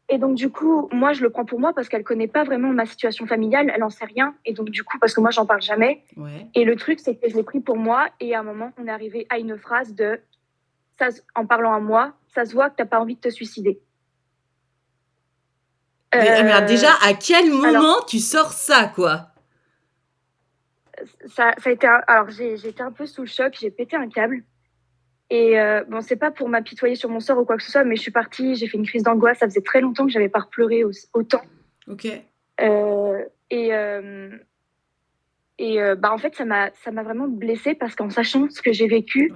Et donc, du coup, moi, je le prends pour moi parce qu'elle connaît pas vraiment ma situation familiale. Elle en sait rien. Et donc, du coup, parce que moi, j'en parle jamais.
Ouais.
Et le truc, c'est que je l'ai pris pour moi. Et à un moment, on est arrivé à une phrase de, en parlant à moi, ça se voit que t'as pas envie de te suicider.
Mais alors déjà, à quel moment tu sors ça, quoi?
Ça a été alors j'ai été un peu sous le choc, j'ai pété un câble. Et bon, c'est pas pour m'apitoyer sur mon sort ou quoi que ce soit, mais je suis partie, j'ai fait une crise d'angoisse. Ça faisait très longtemps que j'avais pas pleuré autant.
Ok.
En fait, ça m'a vraiment blessée parce qu'en sachant ce que j'ai vécu,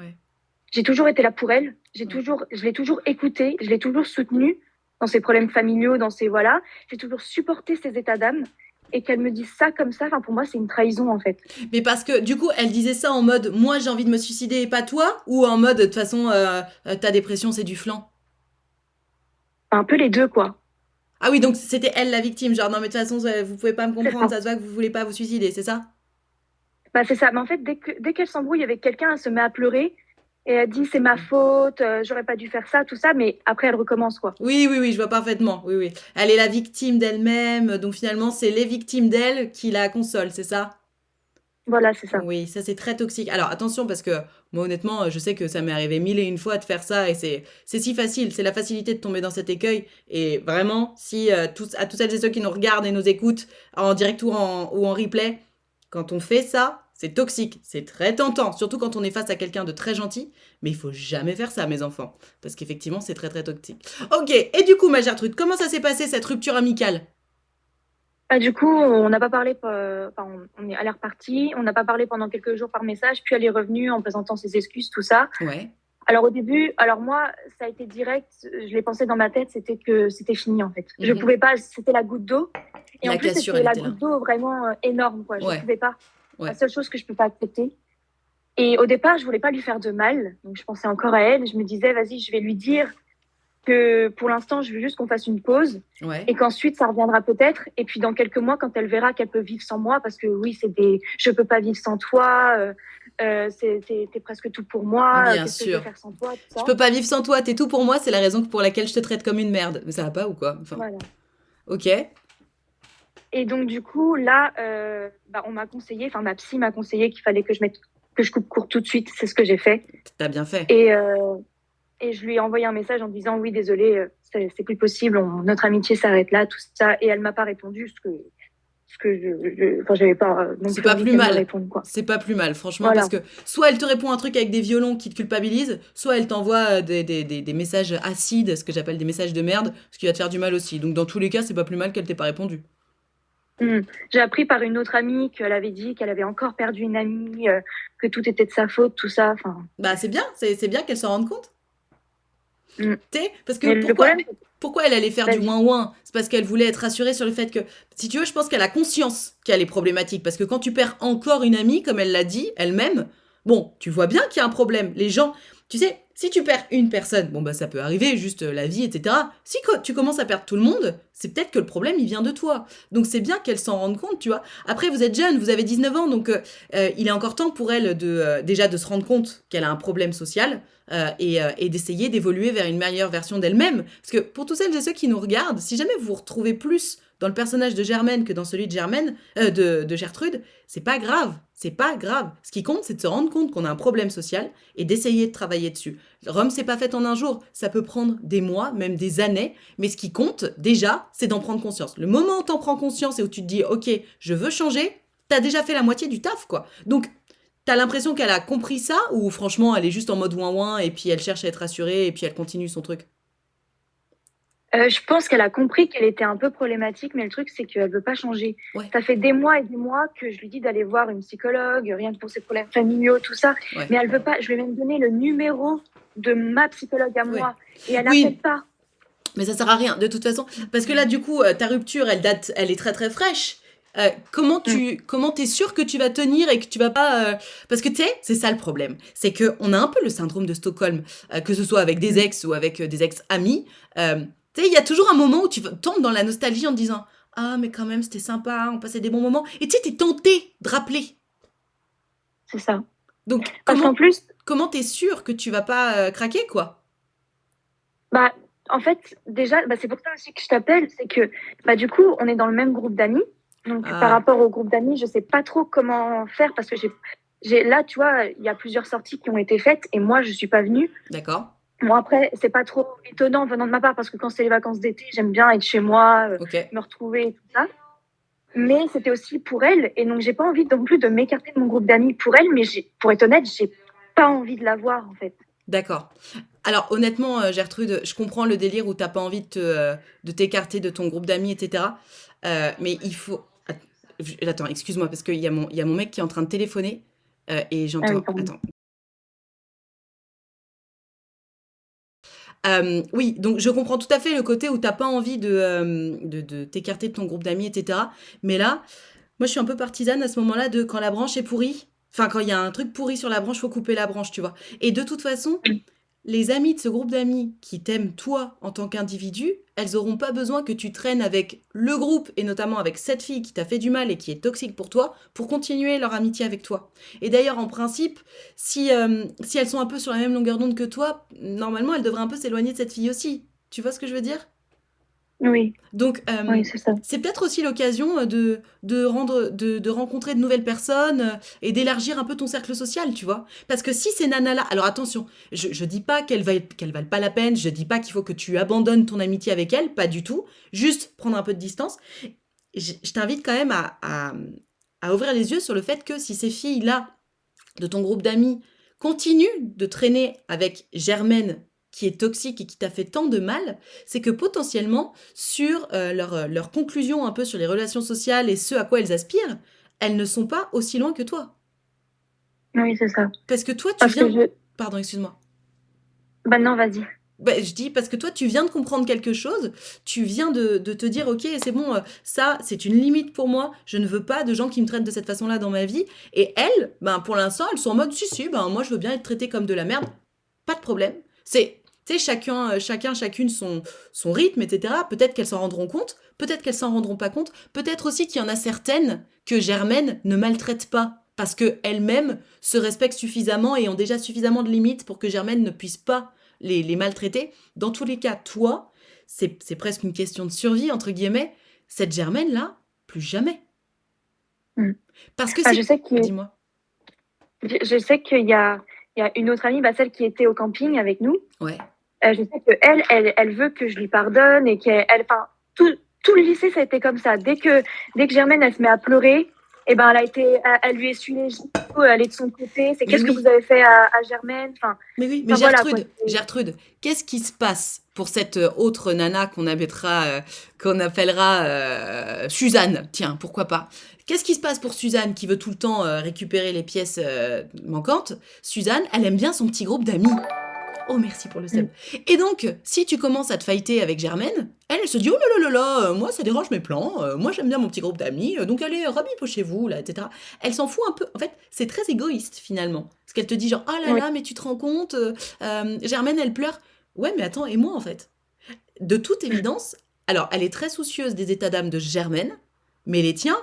j'ai toujours été là pour elle. Je l'ai toujours écoutée, je l'ai toujours soutenue dans ses problèmes familiaux, dans ses voilà. J'ai toujours supporté ses états d'âme. Et qu'elle me dise ça comme ça, pour moi, c'est une trahison, en fait.
Mais parce que, du coup, elle disait ça en mode « moi, j'ai envie de me suicider et pas toi » ou en mode « de toute façon, ta dépression, c'est du flan ».
Un peu les deux, quoi.
Ah oui, donc c'était elle la victime, genre « non, mais de toute façon, vous pouvez pas me comprendre, ça se voit que vous voulez pas vous suicider », c'est ça?
Bah, c'est ça. Mais en fait, dès qu'elle s'embrouille avec quelqu'un, elle se met à pleurer. Et elle dit c'est ma faute, j'aurais pas dû faire ça, tout ça, mais après elle recommence quoi.
Oui, je vois parfaitement. Oui. Elle est la victime d'elle-même, donc finalement c'est les victimes d'elle qui la consolent, c'est ça?
Voilà, c'est ça.
Oui, ça c'est très toxique. Alors attention parce que moi honnêtement, je sais que ça m'est arrivé 1001 fois de faire ça et c'est si facile, c'est la facilité de tomber dans cet écueil. Et vraiment, si à toutes celles et ceux qui nous regardent et nous écoutent en direct ou en replay, quand on fait ça, c'est toxique, c'est très tentant, surtout quand on est face à quelqu'un de très gentil, mais il faut jamais faire ça, mes enfants, parce qu'effectivement, c'est très très toxique. Ok, et du coup, ma Gertrude, comment ça s'est passé cette rupture amicale?
Du coup, on n'a pas parlé, on est à l'air parti, on n'a pas parlé pendant quelques jours par message, puis elle est revenue en présentant ses excuses, tout ça.
Ouais.
Alors au début, moi, ça a été direct, je l'ai pensé dans ma tête, c'était que c'était fini en fait. Je pouvais pas, c'était la goutte d'eau. Et en plus, c'était la goutte d'eau vraiment énorme, quoi. Je pouvais pas. La seule chose que je peux pas accepter. Et au départ, je voulais pas lui faire de mal. Donc, je pensais encore à elle. Je me disais, vas-y, je vais lui dire que pour l'instant, je veux juste qu'on fasse une pause. Et qu'ensuite, ça reviendra peut-être. Et puis, dans quelques mois, quand elle verra qu'elle peut vivre sans moi, parce que oui, je peux pas vivre sans toi. T'es presque tout pour moi.
Bien
Qu'est-ce
sûr.
que je vais faire sans toi, tout ça.
Je peux pas vivre sans toi, t'es tout pour moi, c'est la raison pour laquelle je te traite comme une merde. Mais ça va pas ou quoi? Enfin,
voilà.
Ok.
Et donc, du coup, là, on m'a conseillé, ma psy m'a conseillé qu'il fallait que je coupe court tout de suite. C'est ce que j'ai fait.
T'as bien fait.
Et je lui ai envoyé un message en disant oui, désolé, c'est plus possible, notre amitié s'arrête là, tout ça. Et elle m'a pas répondu, j'avais pas.
C'est pas plus mal. C'est pas plus mal, franchement, voilà. Parce que soit elle te répond un truc avec des violons qui te culpabilisent, soit elle t'envoie des messages acides, ce que j'appelle des messages de merde, ce qui va te faire du mal aussi. Donc dans tous les cas, c'est pas plus mal qu'elle t'ait pas répondu.
J'ai appris par une autre amie qu'elle avait dit qu'elle avait encore perdu une amie, que tout était de sa faute, tout ça.
Bah c'est bien qu'elle s'en rende compte. Parce que pourquoi elle allait faire du ouin-ouin? C'est parce qu'elle voulait être rassurée sur le fait que, si tu veux, je pense qu'elle a conscience qu'elle est problématique. Parce que quand tu perds encore une amie, comme elle l'a dit elle-même, bon, tu vois bien qu'il y a un problème. Les gens, tu sais, si tu perds une personne, bon bah ça peut arriver, juste la vie, etc. Si tu commences à perdre tout le monde, c'est peut-être que le problème, il vient de toi. Donc c'est bien qu'elle s'en rende compte, tu vois. Après, vous êtes jeune, vous avez 19 ans, donc il est encore temps pour elle déjà de se rendre compte qu'elle a un problème social et d'essayer d'évoluer vers une meilleure version d'elle-même. Parce que pour tous celles et ceux qui nous regardent, si jamais vous vous retrouvez plus dans le personnage de Germaine que dans celui de Gertrude, c'est pas grave. C'est pas grave. Ce qui compte, c'est de se rendre compte qu'on a un problème social et d'essayer de travailler dessus. Rome, c'est pas fait en un jour. Ça peut prendre des mois, même des années. Mais ce qui compte, déjà, c'est d'en prendre conscience. Le moment où t'en prends conscience et où tu te dis « Ok, je veux changer », t'as déjà fait la moitié du taf, quoi. Donc, t'as l'impression qu'elle a compris ça ou franchement, elle est juste en mode ouin-ouin et puis elle cherche à être rassurée et puis elle continue son truc?
Je pense qu'elle a compris qu'elle était un peu problématique, mais le truc, c'est qu'elle veut pas changer. Ouais. Ça fait des mois et des mois que je lui dis d'aller voir une psychologue, rien que pour ses problèmes familiaux, tout ça. Ouais. Mais elle veut pas. Je lui ai même donné le numéro de ma psychologue à moi. Et elle n'appelle pas.
Mais ça sert à rien, de toute façon. Parce que là, du coup, ta rupture, elle est très très fraîche.
Mm.
Comment t'es sûr que tu vas tenir et que tu vas pas... Parce que tu sais, c'est ça le problème. C'est qu'on a un peu le syndrome de Stockholm, que ce soit avec des
Mm.
ex ou avec des ex-amis. Tu sais, il y a toujours un moment où tu tombes dans la nostalgie en te disant ah, mais quand même, c'était sympa, on passait des bons moments. Et tu sais, t'es tenté de rappeler.
C'est ça.
Donc,
Parce qu'en plus,
comment t'es sûr que tu vas pas craquer, quoi?
bah, en fait, déjà, bah, c'est pour ça aussi que je t'appelle, c'est que bah, du coup, on est dans le même groupe d'amis. Donc, par
Ah,
rapport au groupe d'amis, je sais pas trop comment faire parce que là, tu vois, il y a plusieurs sorties qui ont été faites et moi, je suis pas venue.
d'accord.
Bon, après, c'est pas trop étonnant venant de ma part parce que quand c'est les vacances d'été, j'aime bien être chez moi,
Ok.
me retrouver et tout ça. Mais c'était aussi pour elle. Et donc, j'ai pas envie non plus de m'écarter de mon groupe d'amis pour elle. Mais pour être honnête, j'ai pas envie de la voir, en fait.
D'accord. Alors, honnêtement, Gertrude, je comprends le délire où t'as pas envie de t'écarter de ton groupe d'amis, etc. Mais il faut... Attends, excuse-moi, parce qu'il y a mon mec qui est en train de téléphoner et
Ah oui,
j'entends...
pardon.
Attends. Oui, donc je comprends tout à fait le côté où t'as pas envie de t'écarter de ton groupe d'amis, etc. Mais là, moi, je suis un peu partisane à ce moment-là de quand la branche est pourrie. Enfin, quand il y a un truc pourri sur la branche, faut couper la branche, tu vois. Et de toute façon, les amis de ce groupe d'amis qui t'aiment toi en tant qu'individu, elles auront pas besoin que tu traînes avec le groupe et notamment avec cette fille qui t'a fait du mal et qui est toxique pour toi pour continuer leur amitié avec toi. Et d'ailleurs, en principe, si elles sont un peu sur la même longueur d'onde que toi, normalement, elles devraient un peu s'éloigner de cette fille aussi. Tu vois ce que je veux dire?
Oui,
Donc,
oui, c'est ça.
c'est peut-être aussi l'occasion de rencontrer de nouvelles personnes et d'élargir un peu ton cercle social, tu vois. Parce que si ces nanas-là... Alors attention, je dis pas qu'elles valent pas la peine, je dis pas qu'il faut que tu abandonnes ton amitié avec elles, pas du tout. Juste prendre un peu de distance. Je t'invite quand même à ouvrir les yeux sur le fait que si ces filles-là, de ton groupe d'amis, continuent de traîner avec Germaine qui est toxique et qui t'a fait tant de mal, c'est que potentiellement, sur leur conclusion un peu sur les relations sociales et ce à quoi elles aspirent, elles ne sont pas aussi loin que toi.
Oui, c'est ça.
Parce que toi, tu
Parce que
viens... Pardon, excuse-moi.
bah non, vas-y.
Ben, je dis parce que toi, tu viens de comprendre quelque chose, tu viens de te dire, ok, c'est bon, ça, c'est une limite pour moi, je ne veux pas de gens qui me traitent de cette façon-là dans ma vie. Et elles, ben, pour l'instant, elles sont en mode, si, ben, moi, je veux bien être traitée comme de la merde, pas de problème. C'est, tu sais, chacune son rythme, etc. Peut-être qu'elles s'en rendront compte, peut-être qu'elles s'en rendront pas compte, peut-être aussi qu'il y en a certaines que Germaine ne maltraite pas. Parce qu'elles-mêmes se respectent suffisamment et ont déjà suffisamment de limites pour que Germaine ne puisse pas les maltraiter. Dans tous les cas, toi, c'est presque une question de survie, entre guillemets. Cette Germaine-là, plus jamais.
Mm.
Parce que
Bah,
si... Dis-moi.
je sais il y a une autre amie, bah, celle qui était au camping avec nous.
Ouais.
Je sais que elle veut que je lui pardonne et enfin, tout le lycée, ça a été comme ça. Dès que Germaine, elle se met à pleurer, et ben, elle lui essuie les joues, elle est de son côté. C'est
Mais
qu'est-ce que vous
oui,
avez fait à Germaine?
mais oui, mais
Enfin voilà quoi.
Qu'est-ce qui se passe pour cette autre nana qu'on appellera Suzanne? Tiens, pourquoi pas? Qu'est-ce qui se passe pour Suzanne qui veut tout le temps récupérer les pièces manquantes? Suzanne, elle aime bien son petit groupe d'amis. Oh, merci pour le sub.
Mm.
Et donc, si tu commences à te fighter avec Germaine, elle se dit oh là là là là, moi ça dérange mes plans, moi j'aime bien mon petit groupe d'amis, donc allez, rabipochez-vous là, etc. Elle s'en fout un peu. En fait, c'est très égoïste finalement. Parce qu'elle te dit genre oh là
Oui.
là, mais tu te rends compte, Germaine elle pleure. Ouais, mais attends, et moi en fait? De toute évidence, alors elle est très soucieuse des états d'âme de Germaine, mais les tiens,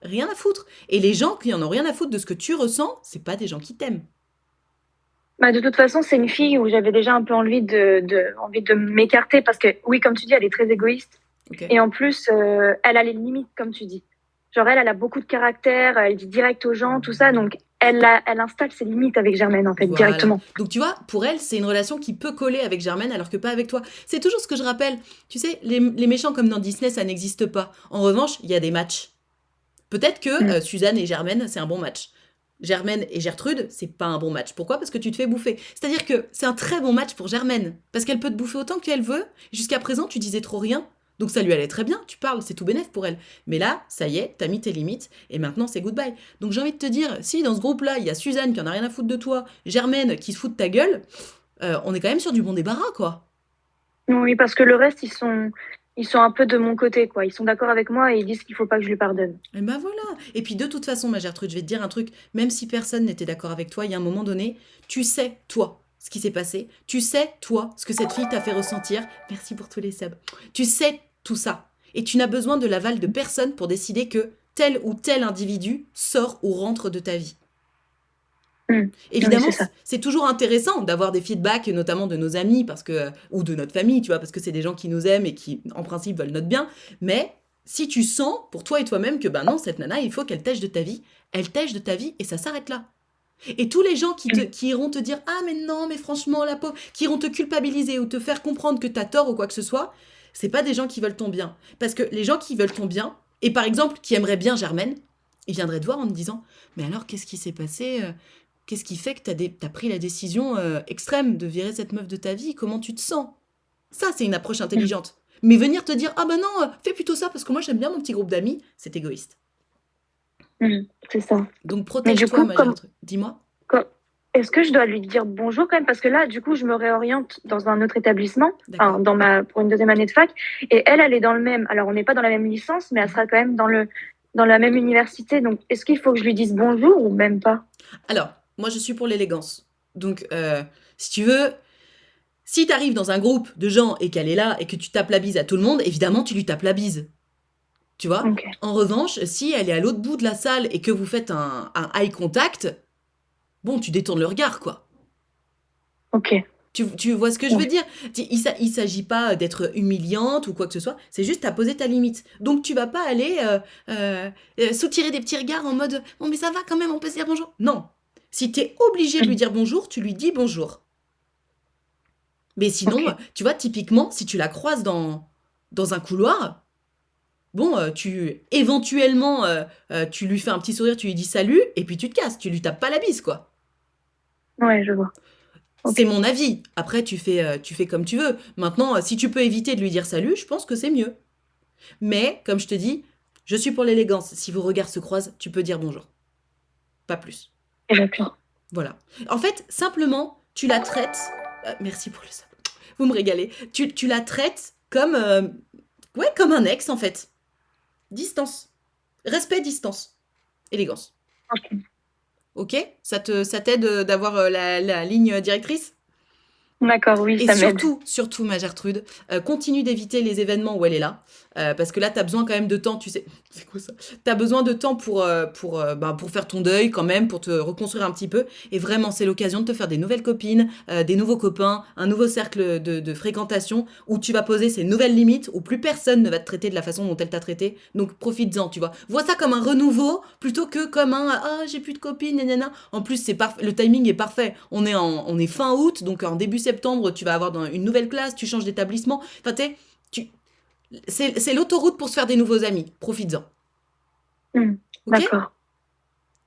rien à foutre. Et les gens qui en ont rien à foutre de ce que tu ressens, c'est pas des gens qui t'aiment.
Bah, de toute façon, c'est une fille où j'avais déjà un peu envie de m'écarter parce que, oui, comme tu dis, elle est très égoïste.
Ok.
Et en plus, elle a les limites, comme tu dis. Genre, elle a beaucoup de caractère, elle dit direct aux gens, tout ça. Donc, elle installe ses limites avec Germaine, en fait,
Voilà.
directement.
Donc tu vois, pour elle, c'est une relation qui peut coller avec Germaine alors que pas avec toi. C'est toujours ce que je rappelle. Tu sais, les méchants comme dans Disney, ça n'existe pas. En revanche, il y a des matchs. Peut-être que
Mm.
Suzanne et Germaine, c'est un bon match. Germaine et Gertrude, c'est pas un bon match. Pourquoi? Parce que tu te fais bouffer. C'est-à-dire que c'est un très bon match pour Germaine. Parce qu'elle peut te bouffer autant qu'elle veut. Jusqu'à présent, tu disais trop rien. Donc ça lui allait très bien, tu parles, c'est tout bénef pour elle. Mais là, ça y est, t'as mis tes limites, et maintenant c'est goodbye. Donc j'ai envie de te dire, si dans ce groupe-là, il y a Suzanne qui en a rien à foutre de toi, Germaine qui se fout de ta gueule, on est quand même sur du bon débarras, quoi.
Oui, parce que le reste, ils sont un peu de mon côté, quoi. Ils sont d'accord avec moi et ils disent qu'il faut pas que je lui pardonne.
Et ben voilà. Et puis de toute façon, ma Gertrude, je vais te dire un truc, même si personne n'était d'accord avec toi, il y a un moment donné, tu sais, toi, ce qui s'est passé, tu sais, toi, ce que cette fille t'a fait ressentir. Merci pour tous les subs. Tu sais tout ça. Et tu n'as besoin de l'aval de personne pour décider que tel ou tel individu sort ou rentre de ta vie.
Oui,
Évidemment,
c'est ça.
c'est toujours intéressant d'avoir des feedbacks, notamment de nos amis, parce que, ou de notre famille, tu vois, parce que c'est des gens qui nous aiment et qui, en principe, veulent notre bien. Mais si tu sens, pour toi et toi-même, que ben non, cette nana, il faut qu'elle tèche de ta vie, elle tèche de ta vie et ça s'arrête là. Et tous les gens qui iront te dire ah mais non, mais franchement, la pauvre, qui iront te culpabiliser ou te faire comprendre que t'as tort ou quoi que ce soit, c'est pas des gens qui veulent ton bien. Parce que les gens qui veulent ton bien, et par exemple, qui aimeraient bien Germaine, ils viendraient te voir en te disant mais alors, qu'est-ce qui s'est passé Qu'est-ce qui fait que t'as pris la décision extrême de virer cette meuf de ta vie? Comment tu te sens? Ça, c'est une approche intelligente. Mais venir te dire, ah ben non, fais plutôt ça parce que moi j'aime bien mon petit groupe d'amis, c'est égoïste.
C'est ça.
Donc
Mais du
protège-toi,
coup,
ma
comme,
Gertrude. Dis-moi.
comme- est-ce que je dois lui dire bonjour quand même? Parce que là, du coup, je me réoriente dans un autre établissement,
D'accord.
enfin, pour une deuxième année de fac. Et elle est dans le même. Alors, on n'est pas dans la même licence, mais elle sera quand même dans la même université. Donc, est-ce qu'il faut que je lui dise bonjour ou même pas?
Alors, moi je suis pour l'élégance. Donc, si tu veux, si t'arrives dans un groupe de gens et qu'elle est là et que tu tapes la bise à tout le monde, évidemment tu lui tapes la bise. Tu vois?
Ok.
En revanche, si elle est à l'autre bout de la salle et que vous faites un eye contact, bon, tu détournes le regard, quoi.
Ok.
Tu vois ce que je veux
Ouais.
dire? Il s'agit pas d'être humiliante ou quoi que ce soit, c'est juste à poser ta limite. Donc tu vas pas aller soutirer des petits regards en mode bon mais ça va quand même, on peut se dire bonjour. Non. Si t'es obligé de lui dire bonjour, tu lui dis bonjour. Mais sinon,
Ok.
tu vois, typiquement, si tu la croises dans un couloir, bon, éventuellement, tu lui fais un petit sourire, tu lui dis salut, et puis tu te casses, tu lui tapes pas la bise, quoi.
Ouais, je vois.
C'est
Ok.
mon avis. Après, tu fais comme tu veux. Maintenant, si tu peux éviter de lui dire salut, je pense que c'est mieux. Mais, comme je te dis, je suis pour l'élégance. Si vos regards se croisent, tu peux dire bonjour. Pas plus.
D'accord.
Voilà. En fait, simplement, tu la traites. Merci pour le sub. Vous me régalez. Tu la traites comme. Ouais, comme un ex, en fait. Distance. Respect, distance. Élégance.
Ok.
Ok? Ça t'aide d'avoir la ligne directrice?
D'accord, oui,
Et
ça m'aide.
surtout, ma Gertrude, continue d'éviter les événements où elle est là. Parce que là, tu as besoin quand même de temps, tu sais. C'est quoi ça? Tu as besoin de temps pour faire ton deuil quand même, pour te reconstruire un petit peu. Et vraiment, c'est l'occasion de te faire des nouvelles copines, des nouveaux copains, un nouveau cercle de fréquentation où tu vas poser ces nouvelles limites, où plus personne ne va te traiter de la façon dont elle t'a traité. Donc profites-en, tu vois. Vois ça comme un renouveau plutôt que comme un ah, j'ai plus de copines, nanana. En plus, c'est le timing est parfait. On est fin août, donc en début septembre, tu vas avoir une nouvelle classe, tu changes d'établissement. Enfin, tu, c'est l'autoroute pour se faire des nouveaux amis. Profites-en. Ok?
D'accord.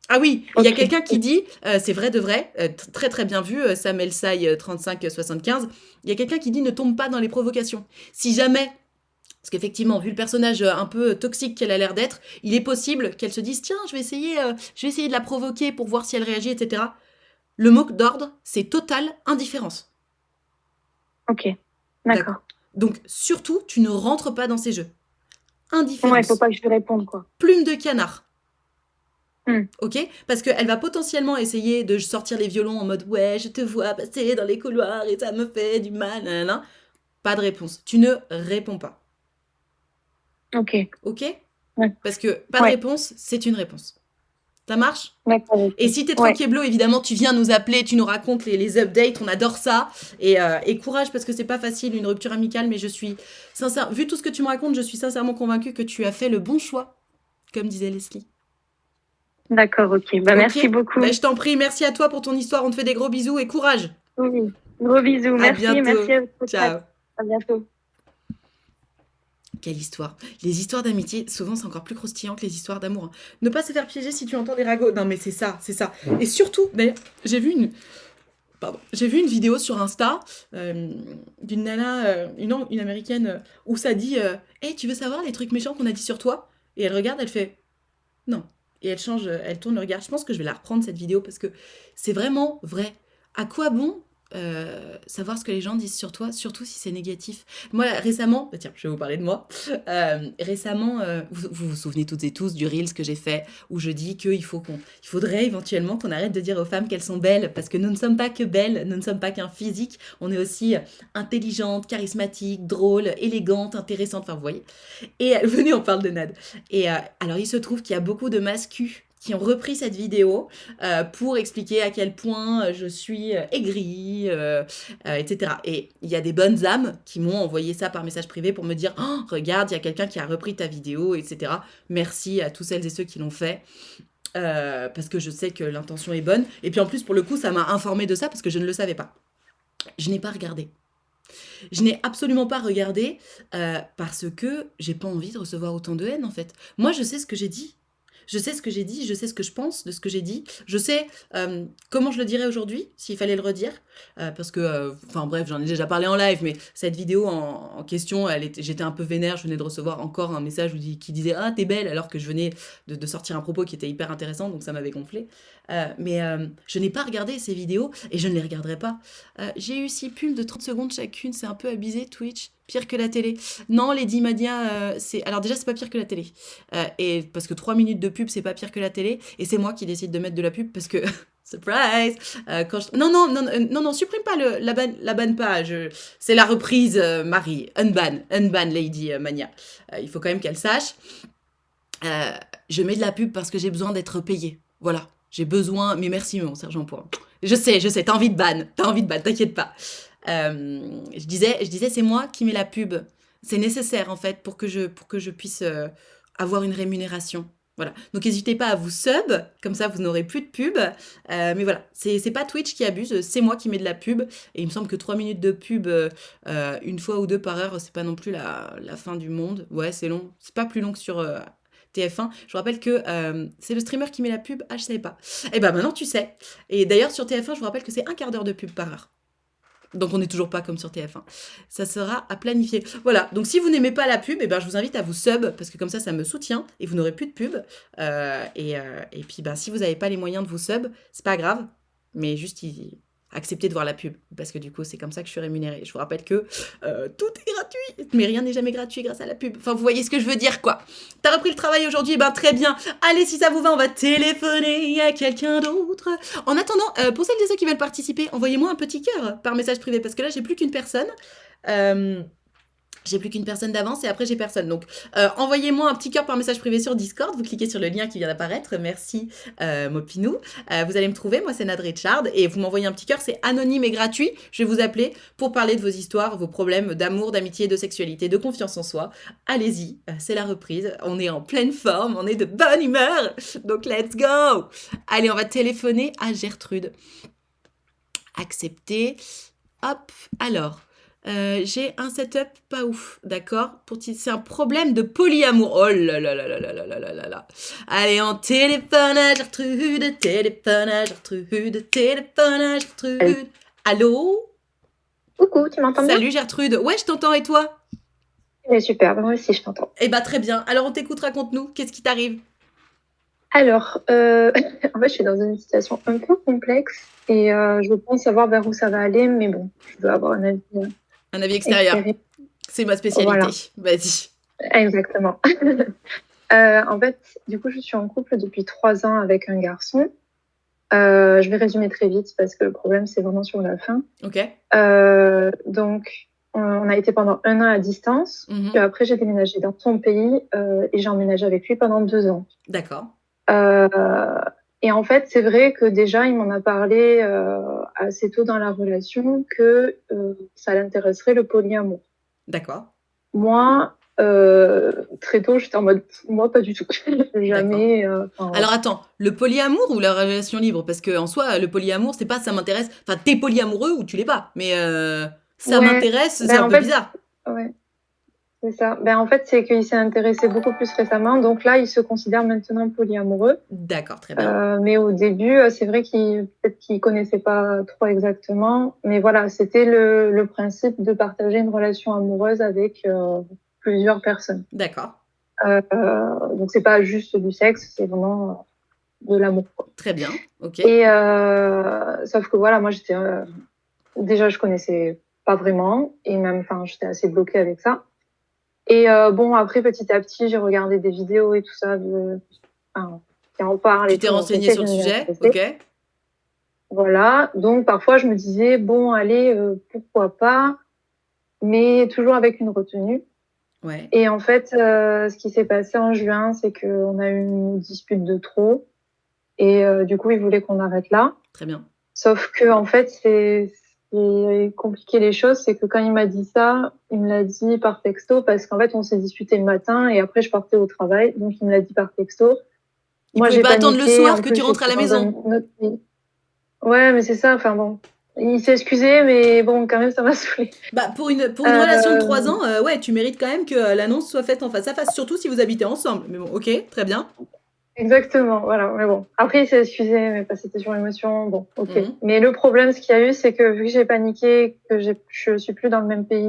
Ah oui, il y a
Ok.
quelqu'un qui dit, c'est vrai de vrai, très très bien vu, Samuel Sai 3575, il y a quelqu'un qui dit ne tombe pas dans les provocations. Si jamais, parce qu'effectivement, vu le personnage un peu toxique qu'elle a l'air d'être, il est possible qu'elle se dise tiens, je vais essayer de la provoquer pour voir si elle réagit, etc. Le mot d'ordre, c'est totale indifférence.
Ok.
D'accord.
D'accord.
Donc surtout, tu ne rentres pas dans ces jeux.
Ouais, il faut
Indifférence.
pas que je lui réponde, quoi.
Plume de canard.
Hmm.
Ok? Parce qu'elle va potentiellement essayer de sortir les violons en mode ouais, je te vois passer dans les couloirs et ça me fait du mal. Nanana. Pas de réponse. Tu ne réponds pas.
Ok.
Ok?
Ouais.
Parce que pas de
Ouais.
réponse, c'est une réponse. Ça marche?
D'accord. Ok.
Et si t'es
Ouais.
tranquillo, évidemment, tu viens nous appeler, tu nous racontes les updates, on adore ça. Et courage parce que c'est pas facile une rupture amicale, mais je suis sincère. Vu tout ce que tu me racontes, je suis sincèrement convaincue que tu as fait le bon choix, comme disait Leslie.
D'accord, ok. Bah,
Ok?
merci beaucoup.
Bah, je t'en prie, merci à toi pour ton histoire. On te fait des gros bisous et courage.
Oui. Gros bisous.
À
Merci.
bientôt.
Merci à vous.
Ciao.
À bientôt.
Quelle histoire. Les histoires d'amitié, souvent, c'est encore plus croustillant que les histoires d'amour. Hein. Ne pas se faire piéger si tu entends des ragots. Non, mais c'est ça, c'est ça. Et surtout, d'ailleurs, j'ai vu une vidéo sur Insta d'une nana, une américaine, où ça dit hey, tu veux savoir les trucs méchants qu'on a dit sur toi? Et elle regarde, elle fait non. Et elle change, elle tourne le regard. Je pense que je vais la reprendre cette vidéo parce que c'est vraiment vrai. À quoi bon savoir ce que les gens disent sur toi, surtout si c'est négatif. Moi, récemment, bah tiens, je vais vous parler de moi. Récemment, vous souvenez toutes et tous du Reels que j'ai fait où je dis il faudrait éventuellement qu'on arrête de dire aux femmes qu'elles sont belles parce que nous ne sommes pas que belles, nous ne sommes pas qu'un physique, on est aussi intelligente, charismatique, drôle, élégante, intéressante, enfin vous voyez. Et venez, on parle de Nad. Et alors, il se trouve qu'il y a beaucoup de mascus qui ont repris cette vidéo pour expliquer à quel point je suis aigrie, etc. Et il y a des bonnes âmes qui m'ont envoyé ça par message privé pour me dire oh, regarde, il y a quelqu'un qui a repris ta vidéo, etc. Merci à tous celles et ceux qui l'ont fait. Parce que je sais que l'intention est bonne. Et puis en plus, pour le coup, ça m'a informé de ça parce que je ne le savais pas. Je n'ai pas regardé. Je n'ai absolument pas regardé parce que j'ai pas envie de recevoir autant de haine en fait. Moi, je sais ce que j'ai dit. Je sais ce que j'ai dit, je sais ce que je pense de ce que j'ai dit. Je sais comment je le dirais aujourd'hui, s'il fallait le redire. Parce que, enfin bref, j'en ai déjà parlé en live, mais cette vidéo en question, j'étais un peu vénère. Je venais de recevoir encore un message qui disait ah, t'es belle, alors que je venais de sortir un propos qui était hyper intéressant, donc ça m'avait gonflé. Mais je n'ai pas regardé ces vidéos et je ne les regarderai pas. J'ai eu 6 pubs de 30 secondes chacune, c'est un peu abusé, Twitch. Pire que la télé. Non, Lady Mania, c'est. Alors, déjà, c'est pas pire que la télé. Et parce que 3 minutes de pub, c'est pas pire que la télé. Et c'est moi qui décide de mettre de la pub parce que. Surprise! Non, supprime pas la banne pas. C'est la reprise, Marie. Unban, Lady Mania. Il faut quand même qu'elle sache. Je mets de la pub parce que j'ai besoin d'être payée. Voilà. J'ai besoin. Mais merci, mon sergent Point. Je sais, t'as envie de ban, t'inquiète pas. Je disais, c'est moi qui mets la pub. C'est nécessaire en fait pour que je puisse avoir une rémunération. Voilà. Donc n'hésitez pas à vous sub, comme ça vous n'aurez plus de pub. Mais voilà, c'est pas Twitch qui abuse, c'est moi qui mets de la pub. Et il me semble que 3 minutes de pub, une fois ou deux par heure, c'est pas non plus la fin du monde. Ouais, c'est long. C'est pas plus long que sur TF1. Je vous rappelle que c'est le streamer qui met la pub. Ah, je savais pas. Et ben maintenant tu sais. Et d'ailleurs sur TF1, je vous rappelle que c'est un quart d'heure de pub par heure. Donc on n'est toujours pas comme sur TF1. Ça sera à planifier. Voilà, donc si vous n'aimez pas la pub, eh ben, je vous invite à vous sub, parce que comme ça me soutient, et vous n'aurez plus de pub. Et puis si vous n'avez pas les moyens de vous sub, c'est pas grave, mais juste acceptez de voir la pub, parce que du coup c'est comme ça que je suis rémunérée. Je vous rappelle que tout est gratuit, mais rien n'est jamais gratuit grâce à la pub. Enfin vous voyez ce que je veux dire quoi. T'as repris le travail aujourd'hui, ben très bien. Allez, si ça vous va, on va téléphoner à quelqu'un d'autre. En attendant, pour celles et ceux qui veulent participer, envoyez-moi un petit cœur par message privé, parce que là j'ai plus qu'une personne. J'ai plus qu'une personne d'avance et après j'ai personne. Donc envoyez-moi un petit cœur par message privé sur Discord. Vous cliquez sur le lien qui vient d'apparaître. Merci Mopinou. Vous allez me trouver. Moi c'est Nad Richard. Et vous m'envoyez un petit cœur. C'est anonyme et gratuit. Je vais vous appeler pour parler de vos histoires, vos problèmes d'amour, d'amitié, de sexualité, de confiance en soi. Allez-y. C'est la reprise. On est en pleine forme. On est de bonne humeur. Donc let's go. Allez, on va téléphoner à Gertrude. Accepter. Hop. Alors. J'ai un setup pas ouf, d'accord? C'est un problème de polyamour. Oh là là là là là là là là là là. Allez, on téléphone à Gertrude, téléphone à Gertrude, téléphone à Gertrude. Allô?
Coucou, tu m'entends bien?
Salut Gertrude. Ouais, je t'entends et toi?
Super, moi aussi je t'entends.
Eh bah très bien. Alors on t'écoute, raconte-nous. Qu'est-ce qui t'arrive?
Alors, en fait, je suis dans une situation un peu complexe et je pense savoir vers où ça va aller, mais bon, je dois avoir un avis.
Un avis extérieur. C'est ma spécialité. Voilà. Vas-y.
Exactement. En fait, du coup, je suis en couple depuis 3 ans avec un garçon. Je vais résumer très vite parce que le problème, c'est vraiment sur la fin.
Ok.
Donc, on a été pendant 1 an à distance. Puis après, j'ai déménagé dans son pays et j'ai emménagé avec lui pendant 2 ans.
D'accord.
Et en fait, c'est vrai que déjà, il m'en a parlé assez tôt dans la relation que ça l'intéresserait le polyamour.
D'accord.
Moi, très tôt, j'étais en mode, moi, pas du tout. Jamais.
Alors attends, le polyamour ou la relation libre? Parce qu'en soi, le polyamour, c'est pas ça m'intéresse. Enfin, t'es polyamoureux ou tu l'es pas. Mais ça m'intéresse, c'est un peu bizarre.
Ouais. C'est ça. En fait, c'est qu'il s'est intéressé beaucoup plus récemment. Donc là, il se considère maintenant polyamoureux.
D'accord, très bien.
Mais au début, c'est vrai peut-être qu'il connaissait pas trop exactement. Mais voilà, c'était le principe de partager une relation amoureuse avec plusieurs personnes.
D'accord.
Donc c'est pas juste du sexe, c'est vraiment de l'amour.
Très bien, ok.
Et sauf que voilà, moi j'étais déjà, je connaissais pas vraiment et même, enfin, j'étais assez bloquée avec ça. Et bon, après, petit à petit, j'ai regardé des vidéos et tout ça, enfin, qui en parlent
Tu
et
t'es
tout. Donc,
renseigné
j'essaie
sur
de
le
m'y
sujet,
intéresser.
ok?
Voilà. Donc, parfois, je me disais, bon, allez, pourquoi pas, mais toujours avec une retenue.
Ouais,
Et en fait, ce qui s'est passé en juin, c'est qu'on a eu une dispute de trop. Et du coup, il voulait qu'on arrête là.
très bien.
Sauf que, en fait, c'est compliqué les choses, c'est que quand il m'a dit ça, il me l'a dit par texto parce qu'en fait, on s'est disputé le matin et après, je partais au travail. Donc, il me l'a dit par texto.
Il
Moi,
pouvait
j'ai
pas attendre le
paniqué.
soir
En
que
plus,
tu rentres à
j'étais
la
dans un
maison.
autre pays. Ouais, mais c'est ça. Enfin bon, il s'est excusé, mais bon, quand même, ça m'a saoulé.
Bah, pour une relation de 3
Euh,
ans, ouais, tu mérites quand même que l'annonce soit faite en face à face, surtout si vous habitez ensemble. Mais bon, ok, très bien.
Exactement, voilà. Mais bon, après, il s'est excusé, mais pas c'était sur l'émotion. Bon, ok.
Mhm.
Mais le problème, ce qu'il y a eu, c'est que vu que j'ai paniqué, que je suis plus dans le même pays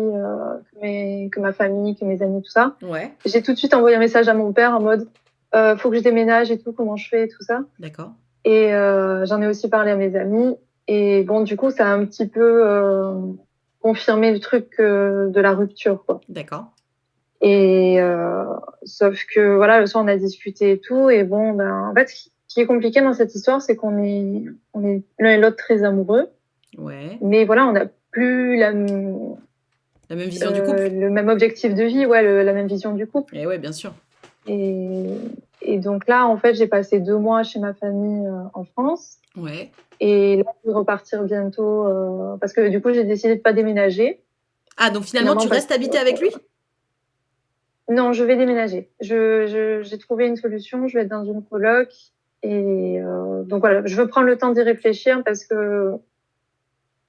que ma famille, que mes amis, tout ça,
Ouais,
j'ai tout de suite envoyé un message à mon père en mode faut que je déménage et tout, comment je fais et tout ça.
d'accord,
Et j'en ai aussi parlé à mes amis. Et bon, du coup, ça a un petit peu confirmé le truc de la rupture, quoi.
d'accord.
Et sauf que voilà, le soir on a discuté et tout. Et bon, ben en fait, ce qui est compliqué dans cette histoire, c'est on est l'un et l'autre très amoureux,
Ouais.
mais voilà, on n'a plus
La même vision du couple.
le même objectif de vie, ouais, la même vision du couple.
Et ouais, bien sûr.
Et, et donc là, en fait, j'ai passé 2 mois chez ma famille en France.
Ouais.
Et là, je vais repartir bientôt parce que du coup, j'ai décidé de pas déménager
Ah, donc finalement, tu
finalement parce
restes
que
habiter avec lui?
non, je vais déménager. J'ai trouvé une solution. Je vais être dans une coloc. Et donc voilà, je veux prendre le temps d'y réfléchir parce que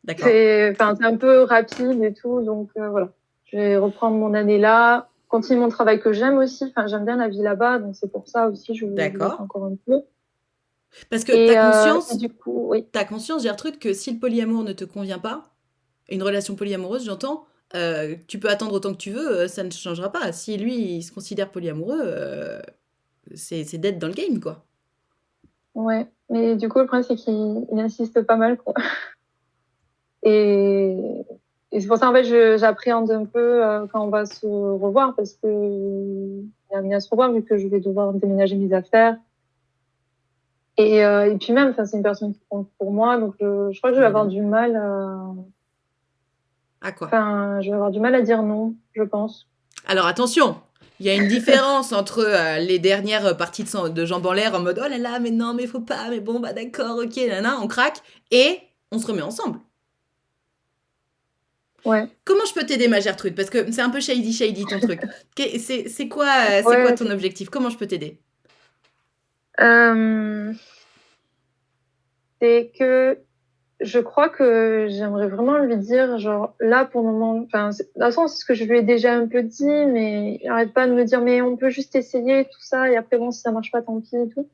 D'accord.
c'est un peu rapide et tout. Donc voilà, je vais reprendre mon année là, continuer mon travail que j'aime aussi. Enfin, j'aime bien la vie là-bas, donc c'est pour ça aussi je veux rester
D'accord.
encore un peu.
Parce que
Et du coup, oui,
t'as conscience, Gertrude, que si le polyamour ne te convient pas, une relation polyamoureuse, j'entends, tu peux attendre autant que tu veux, ça ne changera pas. Si lui, il se considère polyamoureux, c'est d'être dans le game, quoi.
ouais. Mais du coup, le problème c'est qu'il insiste pas mal, quoi. Et, et c'est pour ça, en fait, j'appréhende un peu quand on va se revoir parce que on est amené à se revoir vu que je vais devoir déménager mes affaires. Et puis même, enfin, c'est une personne qui compte pour moi, donc je crois que je vais avoir
Évidemment.
du mal à,
À quoi?
enfin, je vais avoir du mal à dire non, je pense.
Alors attention, il y a une différence entre les dernières parties de jambes en l'air en mode oh là là, mais non, mais faut pas, mais bon, bah d'accord, ok, nana, on craque, et on se remet ensemble.
Ouais,
Comment je peux t'aider, ma Gertrude? Parce que c'est un peu shady, shady ton truc. C'est quoi
ouais.
ton objectif? Comment je peux t'aider?
Euh, c'est que je crois que j'aimerais vraiment lui dire, genre, là, pour le moment, enfin, de toute façon, c'est ce que je lui ai déjà un peu dit, mais il arrête pas de me dire, mais on peut juste essayer, tout ça, et après, bon, si ça marche pas, tant pis, et tout.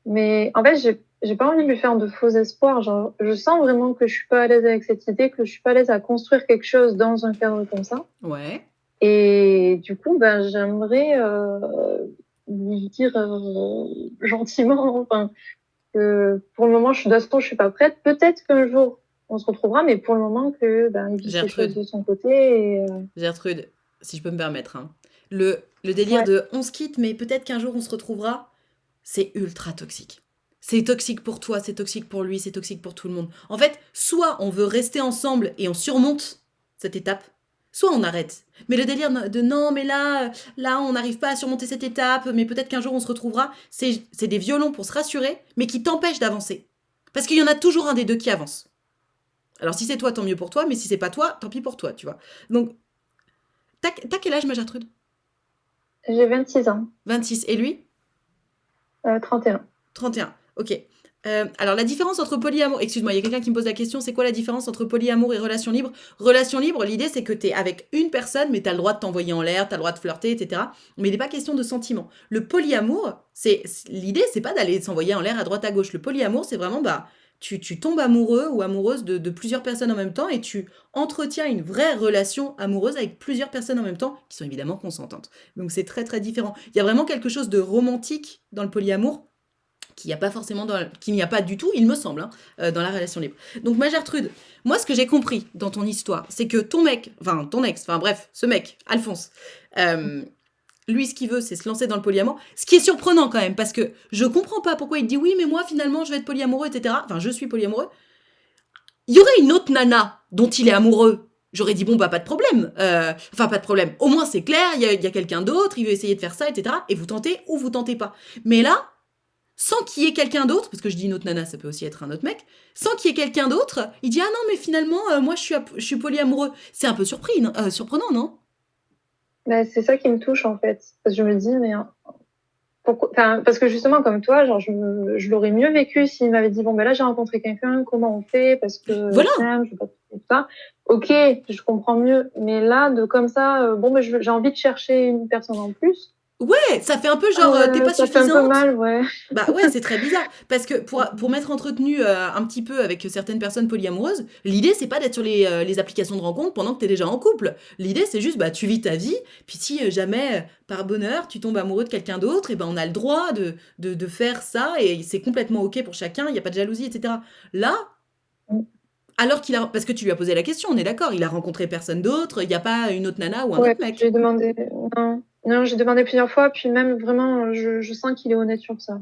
Mais en fait, j'ai pas envie de lui faire de faux espoirs. Genre, je sens vraiment que je suis pas à l'aise avec cette idée, que je suis pas à l'aise à construire quelque chose dans un cadre comme ça.
Ouais,
Et du coup, ben, j'aimerais lui dire gentiment, enfin, que pour le moment, de toute façon, je suis pas prête. Peut-être qu'un jour, on se retrouvera, mais pour le moment, que ben, il vit ses choses
Gertrude,
de son côté. Et
Gertrude, si je peux me permettre, hein. Le délire
ouais,
de on se quitte, mais peut-être qu'un jour on se retrouvera, c'est ultra toxique. C'est toxique pour toi, c'est toxique pour lui, c'est toxique pour tout le monde. En fait, soit on veut rester ensemble et on surmonte cette étape, soit on arrête. Mais le délire de non, mais là, on n'arrive pas à surmonter cette étape, mais peut-être qu'un jour on se retrouvera, c'est des violons pour se rassurer, mais qui t'empêchent d'avancer. Parce qu'il y en a toujours un des deux qui avance. Alors si c'est toi, tant mieux pour toi, mais si c'est pas toi, tant pis pour toi, tu vois. Donc, t'as quel âge, ma Gertrude?
j'ai 26 ans,
26. Et lui?
31.
31. Ok. Alors, la différence entre polyamour. Excuse-moi, il y a quelqu'un qui me pose la question c'est quoi la différence entre polyamour et relation libre? Relation libre, l'idée, c'est que t'es avec une personne, mais t'as le droit de t'envoyer en l'air, t'as le droit de flirter, etc. Mais il n'est pas question de sentiment. Le polyamour, l'idée, c'est pas d'aller s'envoyer en l'air à droite à gauche. Le polyamour, c'est vraiment, bah, tu tombes amoureux ou amoureuse de plusieurs personnes en même temps et tu entretiens une vraie relation amoureuse avec plusieurs personnes en même temps qui sont évidemment consentantes. Donc, c'est très, très différent. Il y a vraiment quelque chose de romantique dans le polyamour qu'il n'y a pas forcément qu'il n'y a pas du tout, il me semble, dans la relation libre. Donc ma Gertrude, moi ce que j'ai compris dans ton histoire, c'est que ton mec, enfin ton ex, enfin bref, ce mec, Alphonse, lui ce qu'il veut c'est se lancer dans le polyamour, ce qui est surprenant quand même, parce que je comprends pas pourquoi il dit oui mais moi finalement je vais être polyamoureux, etc. Enfin je suis polyamoureux. Il y aurait une autre nana dont il est amoureux. J'aurais dit, bon, bah, pas de problème. Enfin, pas de problème. Au moins, c'est clair, il y a quelqu'un d'autre, il veut essayer de faire ça, etc. Et vous tentez ou vous tentez pas. Mais là, sans qu'il y ait quelqu'un d'autre, parce que je dis une autre nana, ça peut aussi être un autre mec, sans qu'il y ait quelqu'un d'autre, il dit, ah non, mais finalement, moi, je suis polyamoureux. C'est un peu surprenant, non?
Bah, c'est ça qui me touche, en fait. Parce que je me dis, mais parce que justement, comme toi, genre, je l'aurais mieux vécu s'il m'avait dit, bon, ben là, j'ai rencontré quelqu'un, comment on fait? Parce que
Voilà.
je veux pas tout ça. Ok, je comprends mieux. Mais là, de comme ça, bon, ben, j'ai envie de chercher une personne en plus.
Ouais, ça fait un peu genre, t'es pas
ça fait un
suffisante.
peu mal, ouais.
Bah ouais, c'est très bizarre. Parce que pour m'être entretenu un petit peu avec certaines personnes polyamoureuses, l'idée c'est pas d'être sur les applications de rencontre pendant que t'es déjà en couple. L'idée c'est juste, bah tu vis ta vie, puis si jamais, par bonheur, tu tombes amoureux de quelqu'un d'autre, et ben on a le droit de faire ça, et c'est complètement ok pour chacun, il n'y a pas de jalousie, etc. Là, alors qu'il a... Parce que tu lui as posé la question, on est d'accord, il a rencontré personne d'autre, il n'y a pas une autre nana ou un autre mec.
J'ai demandé... Non, j'ai demandé plusieurs fois, puis même vraiment, je sens qu'il est honnête sur ça.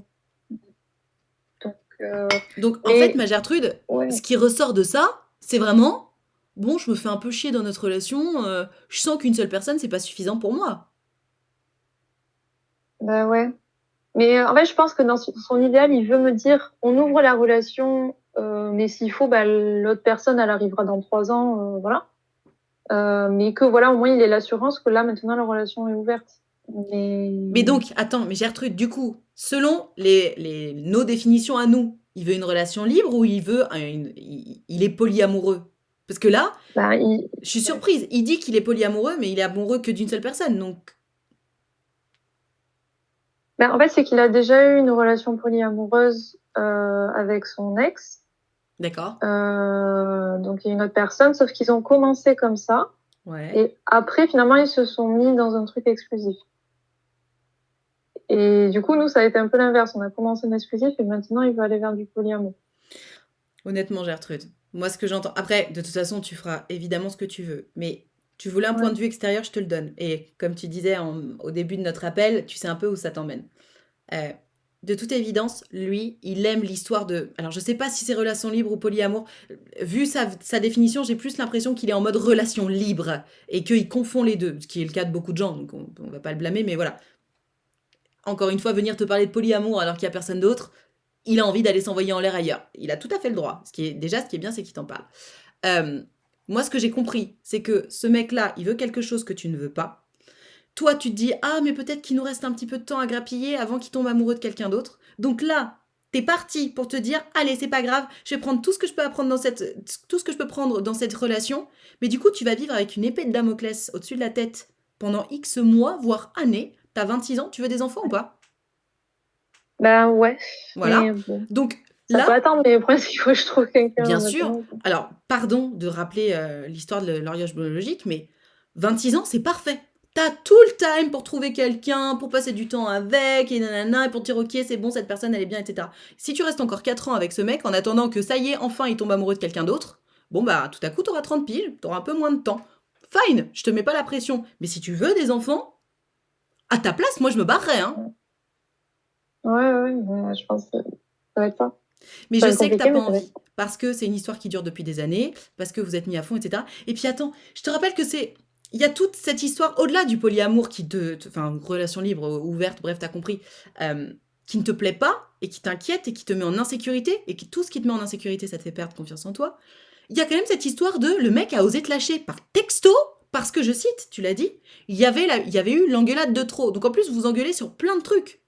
Donc en fait, ma Gertrude, ce qui ressort de ça, c'est vraiment, bon, je me fais un peu chier dans notre relation, je sens qu'une seule personne, c'est pas suffisant pour moi.
Bah ouais. Mais en fait, je pense que dans son idéal, il veut me dire, on ouvre la relation, mais s'il faut, bah, l'autre personne, elle arrivera dans 3 ans, voilà. Mais que voilà, au moins, il ait l'assurance que là, maintenant, la relation est ouverte.
Mais donc, attends, mais Gertrude, du coup, selon nos définitions à nous, il veut une relation libre ou il veut il est polyamoureux? Parce que là, je suis surprise. Il dit qu'il est polyamoureux, mais il est amoureux que d'une seule personne, donc...
En fait, c'est qu'il a déjà eu une relation polyamoureuse avec son ex.
D'accord.
Donc, il y a une autre personne, sauf qu'ils ont commencé comme ça.
Ouais.
Et après, finalement, ils se sont mis dans un truc exclusif. Et du coup, nous, ça a été un peu l'inverse. On a commencé en exclusif et maintenant, il veut aller vers du polyamour.
Honnêtement, Gertrude, moi, ce que j'entends... Après, de toute façon, tu feras évidemment ce que tu veux, mais... Tu voulais un point de vue extérieur, je te le donne. Et comme tu disais au début de notre appel, tu sais un peu où ça t'emmène. De toute évidence, lui, il aime l'histoire de... Alors, je sais pas si c'est relation libre ou polyamour. Vu sa définition, j'ai plus l'impression qu'il est en mode relation libre et qu'il confond les deux, ce qui est le cas de beaucoup de gens, donc on va pas le blâmer, mais voilà. Encore une fois, venir te parler de polyamour alors qu'il y a personne d'autre, il a envie d'aller s'envoyer en l'air ailleurs. Il a tout à fait le droit. Ce qui est bien, c'est qu'il t'en parle. Moi, ce que j'ai compris, c'est que ce mec-là, il veut quelque chose que tu ne veux pas. Toi, tu te dis, ah, mais peut-être qu'il nous reste un petit peu de temps à grappiller avant qu'il tombe amoureux de quelqu'un d'autre. Donc là, t'es parti pour te dire, allez, c'est pas grave, je vais prendre tout ce que je peux apprendre tout ce que je peux prendre dans cette relation. Mais du coup, tu vas vivre avec une épée de Damoclès au-dessus de la tête pendant X mois, voire années. T'as 26 ans, tu veux des enfants ou pas?
Ben ouais.
Voilà. Bon. Donc,
ça peut attendre, mais après, il faut que je trouve quelqu'un.
Bien sûr. Alors, pardon de rappeler l'histoire de l'horloge biologique, mais 26 ans, c'est parfait. T'as tout le time pour trouver quelqu'un, pour passer du temps avec, et nanana, et pour te dire, ok, c'est bon, cette personne, elle est bien, etc. Si tu restes encore 4 ans avec ce mec, en attendant que ça y est, enfin, il tombe amoureux de quelqu'un d'autre, bon, bah, tout à coup, t'auras 30 piges, t'auras un peu moins de temps. Fine, je te mets pas la pression. Mais si tu veux des enfants, à ta place, moi, je me barrerais, hein.
Ouais, je pense que ça va être ça.
Mais je sais que t'as pas envie, parce que c'est une histoire qui dure depuis des années, parce que vous êtes mis à fond, etc. Et puis attends, je te rappelle que il y a toute cette histoire au-delà du polyamour enfin, relation libre, ouverte, bref, t'as compris, qui ne te plaît pas, et qui t'inquiète, et qui te met en insécurité, et tout ce qui te met en insécurité, ça te fait perdre confiance en toi. Il y a quand même cette histoire de le mec a osé te lâcher par texto, parce que, je cite, tu l'as dit, il y avait eu l'engueulade de trop. Donc en plus, vous engueulez sur plein de trucs.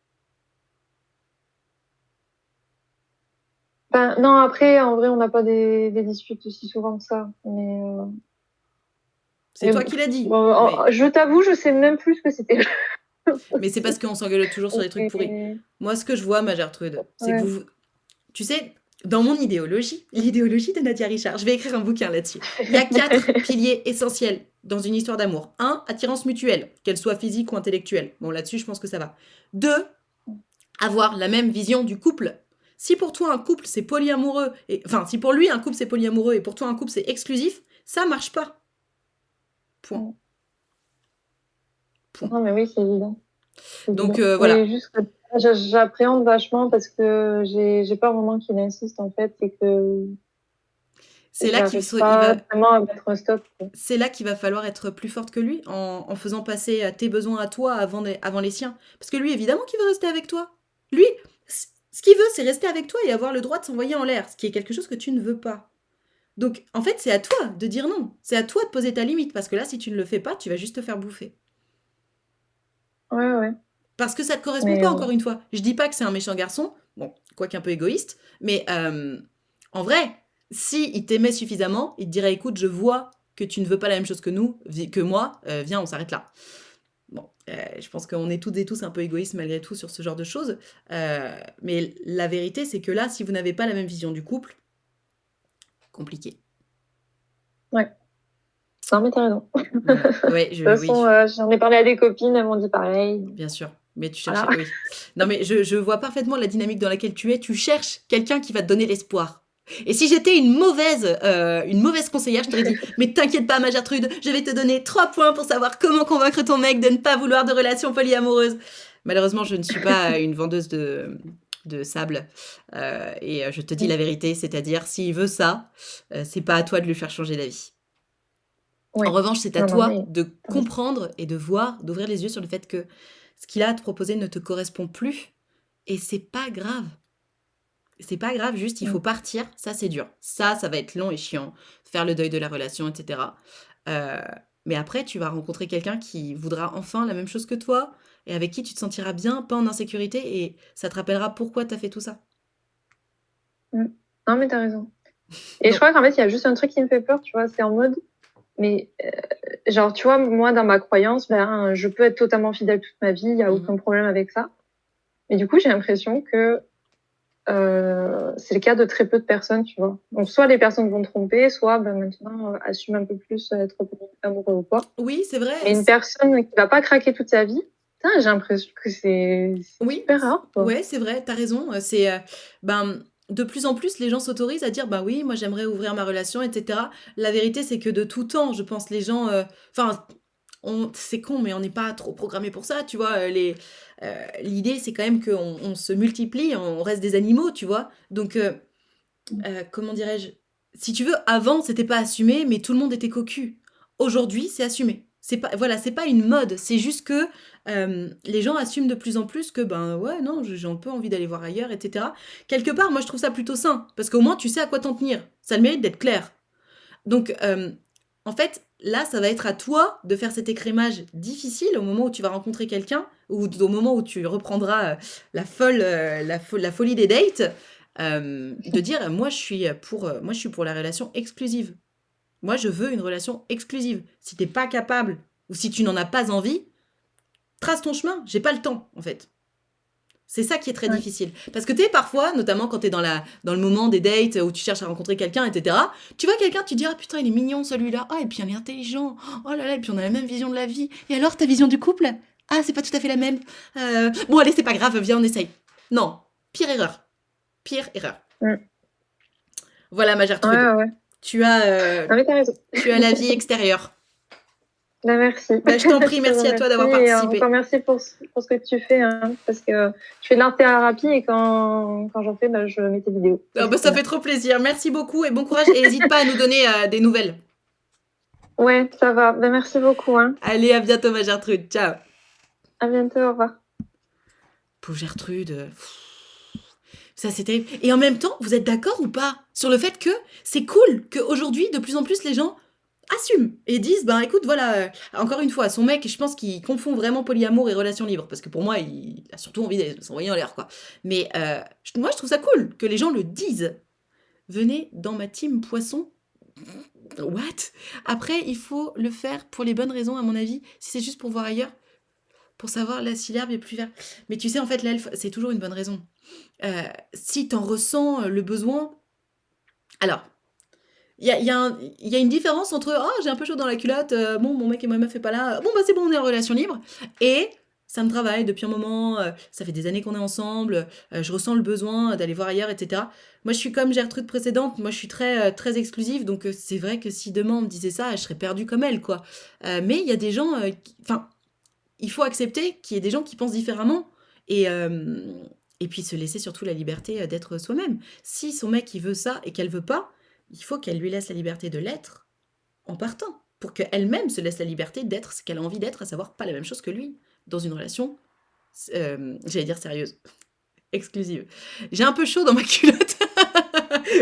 Non, après, en vrai, on n'a pas des disputes aussi souvent que ça. Mais
c'est toi qui l'as dit.
Je t'avoue, je sais même plus ce que c'était.
Mais c'est parce qu'on s'engueule toujours sur des trucs pourris. Moi, ce que je vois, ma Gertrude, c'est que vous... Tu sais, dans mon idéologie, l'idéologie de Nadia Richard, je vais écrire un bouquin là-dessus. Il y a 4 piliers essentiels dans une histoire d'amour. 1, attirance mutuelle, qu'elle soit physique ou intellectuelle. Bon, là-dessus, je pense que ça va. 2, avoir la même vision du couple. Si pour toi un couple c'est polyamoureux, si pour lui un couple c'est polyamoureux et pour toi un couple c'est exclusif, ça marche pas. Point.
Non, mais oui, c'est évident.
Donc voilà.
Oui, juste que j'appréhende vachement parce que j'ai peur vraiment qu'il insiste en fait et que
c'est là qu'il
va vraiment à mettre un stop.
C'est là qu'il va falloir être plus forte que lui en faisant passer tes besoins à toi avant les siens. Parce que lui, évidemment qu'il veut rester avec toi. Lui, ce qu'il veut, c'est rester avec toi et avoir le droit de s'envoyer en l'air, ce qui est quelque chose que tu ne veux pas. Donc, en fait, c'est à toi de dire non. C'est à toi de poser ta limite, parce que là, si tu ne le fais pas, tu vas juste te faire bouffer.
Ouais.
Parce que ça te correspond pas, encore une fois. Je dis pas que c'est un méchant garçon, bon, quoique un peu égoïste, mais en vrai, si il t'aimait suffisamment, il te dirait, écoute, je vois que tu ne veux pas la même chose que moi, viens, on s'arrête là. Bon, je pense qu'on est toutes et tous un peu égoïstes malgré tout sur ce genre de choses, mais la vérité, c'est que là, si vous n'avez pas la même vision du couple, compliqué.
Ouais. Non, mais t'as raison.
Ouais,
de toute façon, j'en ai parlé à des copines, elles m'ont dit pareil.
Bien sûr. Mais tu cherches. Voilà. Oui. Non, mais je vois parfaitement la dynamique dans laquelle tu es. Tu cherches quelqu'un qui va te donner l'espoir. Et si j'étais une mauvaise conseillère, je t'aurais dit mais t'inquiète pas, ma Gertrude, je vais te donner 3 points pour savoir comment convaincre ton mec de ne pas vouloir de relation polyamoureuse. Malheureusement, je ne suis pas une vendeuse de sable. Et je te dis la vérité, c'est-à-dire, s'il veut ça, c'est pas à toi de lui faire changer d'avis. Oui. En revanche, c'est à toi de comprendre et de voir, d'ouvrir les yeux sur le fait que ce qu'il a à te proposer ne te correspond plus. Et c'est pas grave. C'est pas grave, juste il faut partir. Ça, c'est dur. Ça va être long et chiant. Faire le deuil de la relation, etc. Mais après, tu vas rencontrer quelqu'un qui voudra enfin la même chose que toi et avec qui tu te sentiras bien, pas en insécurité, et ça te rappellera pourquoi tu as fait tout ça.
Non, mais t'as raison. Et je crois qu'en fait, il y a juste un truc qui me fait peur, tu vois, c'est en mode... Mais genre, tu vois, moi, dans ma croyance, je peux être totalement fidèle toute ma vie, il n'y a aucun problème avec ça. Mais du coup, j'ai l'impression que c'est le cas de très peu de personnes, tu vois. Donc, soit les personnes vont tromper, soit maintenant, assume un peu plus être amoureux ou quoi.
Oui, c'est vrai.
Mais une personne qui va pas craquer toute sa vie, j'ai l'impression que c'est super rare.
Oui, c'est vrai, t'as raison. C'est... de plus en plus, les gens s'autorisent à dire bah oui, moi j'aimerais ouvrir ma relation, etc. La vérité, c'est que de tout temps, je pense, les gens. C'est con, mais on n'est pas trop programmé pour ça, tu vois. L'idée, c'est quand même qu'on se multiplie, on reste des animaux, tu vois. Donc, comment dirais-je, si tu veux, avant, c'était pas assumé, mais tout le monde était cocu. Aujourd'hui, c'est assumé. C'est pas une mode, c'est juste que les gens assument de plus en plus que j'ai un peu envie d'aller voir ailleurs, etc. Quelque part, moi je trouve ça plutôt sain, parce qu'au moins tu sais à quoi t'en tenir. Ça a le mérite d'être clair. Donc en fait, là, ça va être à toi de faire cet écrémage difficile au moment où tu vas rencontrer quelqu'un, ou au moment où tu reprendras la folie des dates, de dire moi je suis pour la relation exclusive. Moi, je veux une relation exclusive. Si t'es pas capable, ou si tu n'en as pas envie, trace ton chemin. J'ai pas le temps, en fait. C'est ça qui est très difficile. Parce que tu sais, parfois, notamment quand t'es dans le moment des dates, où tu cherches à rencontrer quelqu'un, etc., tu vois quelqu'un, tu te dis « Ah putain, il est mignon, celui-là. Ah, et puis il est intelligent. Oh là là, et puis on a la même vision de la vie. Et alors, ta vision du couple ? Ah, c'est pas tout à fait la même. Bon, allez, c'est pas grave, viens, on essaye. » Non, pire erreur. Voilà, ma Gertrude.
Ouais.
Tu as la vie extérieure.
Merci.
Je t'en prie, merci à toi d'avoir participé.
Encore merci pour ce que tu fais, parce que je fais de l'art-thérapie et quand j'en fais, je mets tes vidéos.
Ça fait trop plaisir. Merci beaucoup et bon courage. Et n'hésite pas à nous donner des nouvelles.
Ouais, ça va. Merci beaucoup.
Allez, à bientôt, ma Gertrude. Ciao.
À bientôt, au revoir.
Pauvre Gertrude. Ça, c'est terrible. Et en même temps, vous êtes d'accord ou pas sur le fait que c'est cool qu'aujourd'hui, de plus en plus, les gens assument et disent, écoute, voilà, encore une fois, son mec, je pense qu'il confond vraiment polyamour et relation libre, parce que pour moi, il a surtout envie de s'envoyer en l'air, quoi. Mais moi, je trouve ça cool que les gens le disent. Venez dans ma team poisson. What ? Après, il faut le faire pour les bonnes raisons, à mon avis. Si c'est juste pour voir ailleurs, pour savoir là si l'herbe est plus verte. Mais tu sais, en fait, l'elfe, c'est toujours une bonne raison. Si t'en ressens le besoin... Alors, il y a une différence entre « Oh, j'ai un peu chaud dans la culotte, mon mec et ma meuf est pas là, c'est bon, on est en relation libre. » Et ça me travaille depuis un moment, ça fait des années qu'on est ensemble, je ressens le besoin d'aller voir ailleurs, etc. Moi, je suis comme Gertrude précédente, moi, je suis très exclusive, donc c'est vrai que si demain on me disait ça, je serais perdue comme elle, quoi. Mais il y a des gens, enfin, il faut accepter qu'il y ait des gens qui pensent différemment et, et puis se laisser surtout la liberté d'être soi-même. Si son mec, il veut ça et qu'elle veut pas, il faut qu'elle lui laisse la liberté de l'être en partant, pour qu'elle-même se laisse la liberté d'être ce qu'elle a envie d'être, à savoir pas la même chose que lui, dans une relation, j'allais dire sérieuse, exclusive. J'ai un peu chaud dans ma culotte.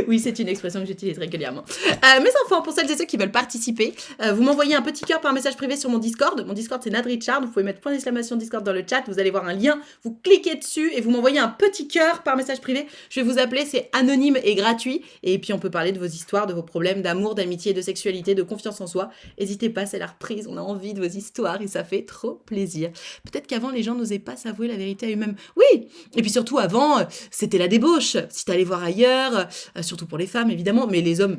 Oui, c'est une expression que j'utilise régulièrement. Mes enfants, pour celles et ceux qui veulent participer, vous m'envoyez un petit cœur par message privé sur mon Discord. Mon Discord, c'est Nad Richard. Vous pouvez mettre point d'exclamation Discord dans le chat. Vous allez voir un lien. Vous cliquez dessus et vous m'envoyez un petit cœur par message privé. Je vais vous appeler. C'est anonyme et gratuit. Et puis, on peut parler de vos histoires, de vos problèmes d'amour, d'amitié, de sexualité, de confiance en soi. N'hésitez pas, c'est la reprise. On a envie de vos histoires et ça fait trop plaisir. Peut-être qu'avant, les gens n'osaient pas s'avouer la vérité à eux-mêmes. Oui. Et puis surtout, avant, c'était la débauche. Si t'allais voir ailleurs, surtout pour les femmes évidemment, mais les hommes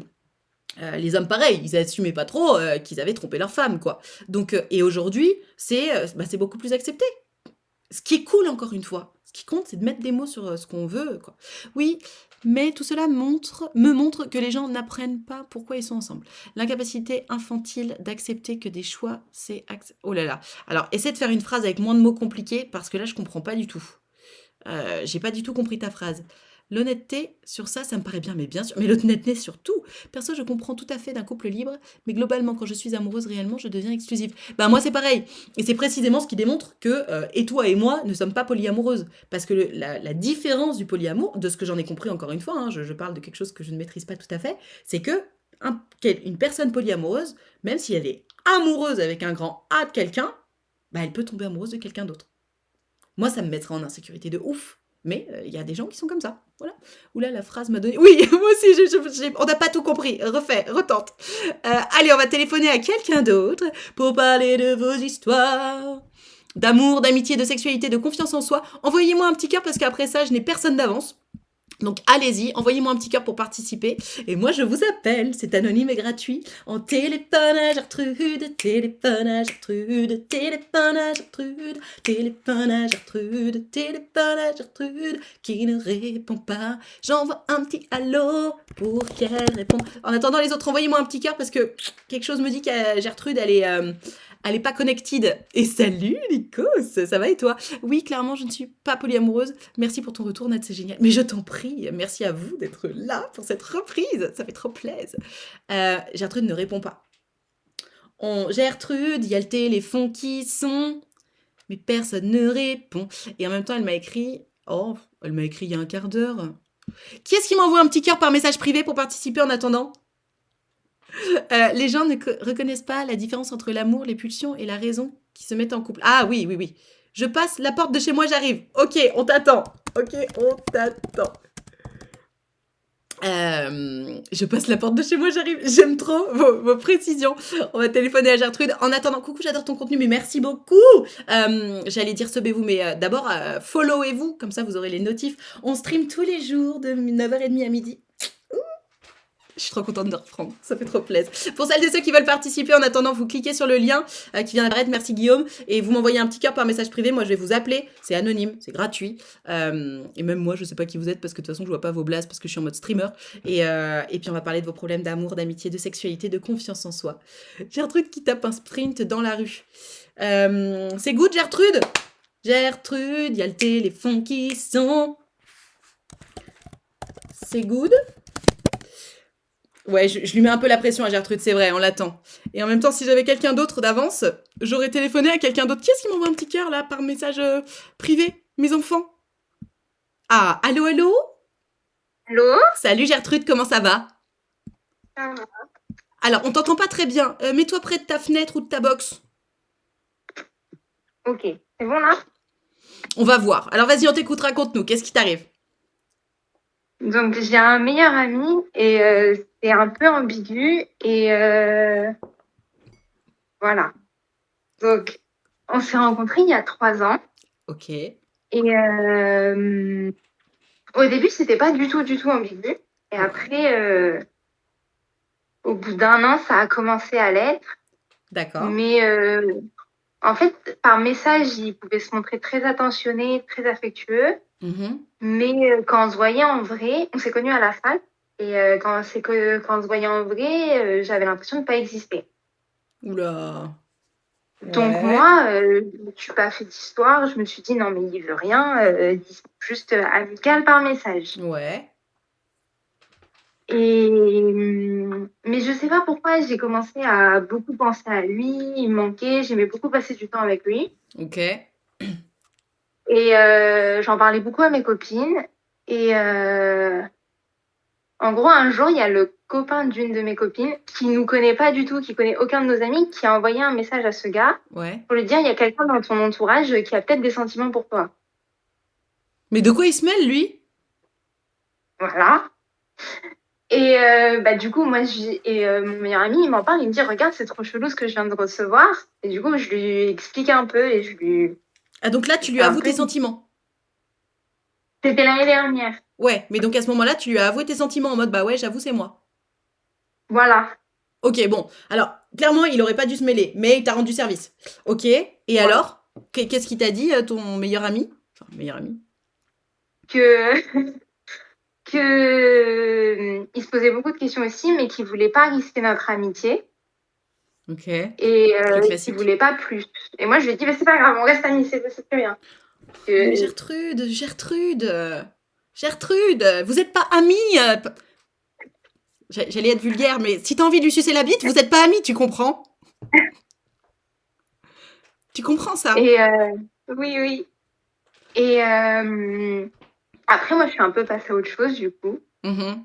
pareil, ils assumaient pas trop qu'ils avaient trompé leur femme, quoi. Donc, et aujourd'hui, c'est beaucoup plus accepté. Ce qui est cool, encore une fois. Ce qui compte, c'est de mettre des mots sur ce qu'on veut, quoi. Oui, mais tout cela me montre que les gens n'apprennent pas pourquoi ils sont ensemble. L'incapacité infantile d'accepter que des choix, c'est... Oh là là. Alors, essaie de faire une phrase avec moins de mots compliqués, parce que là, je comprends pas du tout. J'ai pas du tout compris ta phrase. L'honnêteté, sur ça me paraît bien, mais bien sûr. Mais l'honnêteté sur tout. Perso, je comprends tout à fait d'un couple libre, mais globalement, quand je suis amoureuse réellement, je deviens exclusive. Ben moi, c'est pareil. Et c'est précisément ce qui démontre que et toi et moi ne sommes pas polyamoureuses. Parce que la différence du polyamour, de ce que j'en ai compris encore une fois, hein, je parle de quelque chose que je ne maîtrise pas tout à fait, c'est que une personne polyamoureuse, même si elle est amoureuse avec un grand A de quelqu'un, bah, elle peut tomber amoureuse de quelqu'un d'autre. Moi, ça me mettrait en insécurité de ouf. Mais il y a des gens qui sont comme ça. Voilà. Oula, la phrase m'a donné... Oui, moi aussi, on n'a pas tout compris. Refais, retente. Allez, on va téléphoner à quelqu'un d'autre pour parler de vos histoires d'amour, d'amitié, de sexualité, de confiance en soi. Envoyez-moi un petit cœur parce qu'après ça, je n'ai personne d'avance. Donc allez-y, envoyez-moi un petit cœur pour participer. Et moi, je vous appelle, c'est anonyme et gratuit. En téléphonage Gertrude, téléphonage Gertrude, téléphonage Gertrude, téléphonage Gertrude, téléphonage Gertrude, qui ne répond pas. J'envoie un petit allô pour qu'elle réponde. En attendant les autres, envoyez-moi un petit cœur parce que quelque chose me dit que Gertrude, elle est pas connected. Et salut Nikos, ça va et toi? Oui, clairement, je ne suis pas polyamoureuse. Merci pour ton retour, Nat, c'est génial. Mais je t'en prie, merci à vous d'être là pour cette reprise. Ça fait trop plaisir. Gertrude ne répond pas. Gertrude, il y a le téléphone qui sonne, mais personne ne répond. Et en même temps, elle m'a écrit il y a un quart d'heure. Qui est-ce qui m'envoie un petit cœur par message privé pour participer en attendant? Les gens ne reconnaissent pas la différence entre l'amour, les pulsions et la raison qui se mettent en couple. Ah oui, oui, oui. Je passe la porte de chez moi, j'arrive. Ok, on t'attend. Je passe la porte de chez moi, j'arrive. J'aime trop vos précisions. On va téléphoner à Gertrude. En attendant, coucou, j'adore ton contenu, mais merci beaucoup. J'allais dire subez-vous, mais d'abord, followez-vous, comme ça vous aurez les notifs. On stream tous les jours de 9h30 à midi. Je suis trop contente de reprendre, ça fait trop plaisir. Pour celles et ceux qui veulent participer, en attendant, vous cliquez sur le lien qui vient d'apparaître, merci Guillaume, et vous m'envoyez un petit cœur par message privé, moi je vais vous appeler, c'est anonyme, c'est gratuit, et même moi je sais pas qui vous êtes parce que de toute façon je vois pas vos blasts parce que je suis en mode streamer, et puis on va parler de vos problèmes d'amour, d'amitié, de sexualité, de confiance en soi. Gertrude qui tape un sprint dans la rue. C'est good Gertrude? Gertrude, il y a le téléphone qui sonne. C'est good? Ouais, je lui mets un peu la pression à Gertrude, c'est vrai, on l'attend. Et en même temps, si j'avais quelqu'un d'autre d'avance, j'aurais téléphoné à quelqu'un d'autre. Qui est-ce qui m'envoie un petit cœur, là, par message privé? Mes enfants? Ah, allô?
Allô?
Salut Gertrude, comment ça va?
Ça va.
Alors, on t'entend pas très bien. Mets-toi près de ta fenêtre ou de ta box.
Ok, c'est bon là?
On va voir. Alors vas-y, on t'écoute, raconte-nous, qu'est-ce qui t'arrive?
Donc j'ai un meilleur ami et c'est un peu ambigu et voilà. Donc on s'est rencontrés il y a 3 ans
Ok.
et au début c'était pas du tout ambigu et après au bout d'1 an ça a commencé à l'être.
D'accord.
Mais En fait, par message, il pouvait se montrer très attentionné, très affectueux.
Mhm.
Mais quand on se voyait en vrai, on s'est connus à la fac. Et quand on se voyait en vrai, j'avais l'impression de ne pas exister.
Oula.
Donc
Ouais.
moi, je me suis pas fait d'histoire. Je me suis dit non mais il veut rien, juste amical par message.
Ouais.
Mais je sais pas pourquoi j'ai commencé à beaucoup penser à lui. Il me manquait. J'aimais beaucoup passer du temps avec lui.
Ok.
Et j'en parlais beaucoup à mes copines. Et en gros, un jour, il y a le copain d'une de mes copines qui nous connaît pas du tout, qui connaît aucun de nos amis, qui a envoyé un message à ce gars
Ouais.
pour lui dire il y a quelqu'un dans ton entourage qui a peut-être des sentiments pour toi.
Mais de quoi il se mêle, lui?
Voilà. Et du coup, mon meilleur ami, il m'en parle, il me dit regarde, c'est trop chelou ce que je viens de recevoir. Et du coup, je lui explique un peu et je lui
Ah, donc là, tu lui
fais un
avoues
peu.
tes sentiments.
C'était l'année dernière.
Ouais, mais donc à ce moment-là, tu lui as avoué tes sentiments en mode bah ouais, j'avoue, c'est moi.
Voilà.
Ok, bon. Alors, clairement, il aurait pas dû se mêler, mais il t'a rendu service. Ok. Et
Voilà.
alors? Qu'est-ce qu'il t'a dit, ton meilleur ami? Enfin, meilleur ami.
Que il se posait beaucoup de questions aussi, mais qu'il voulait pas risquer notre amitié.
Ok.
Et
Le
il
classique.
voulait pas plus. Et moi, je lui ai dit, mais c'est pas grave, on reste amis, c'est très bien.
Non mais
Que...
Gertrude, Gertrude, vous êtes pas amis. J'allais être vulgaire, mais si t'as envie de lui sucer la bite, vous êtes pas amis, tu comprends? Tu comprends ça?
Et oui, oui. Et après, moi, je suis un peu passée à autre chose, du coup.
Mhm.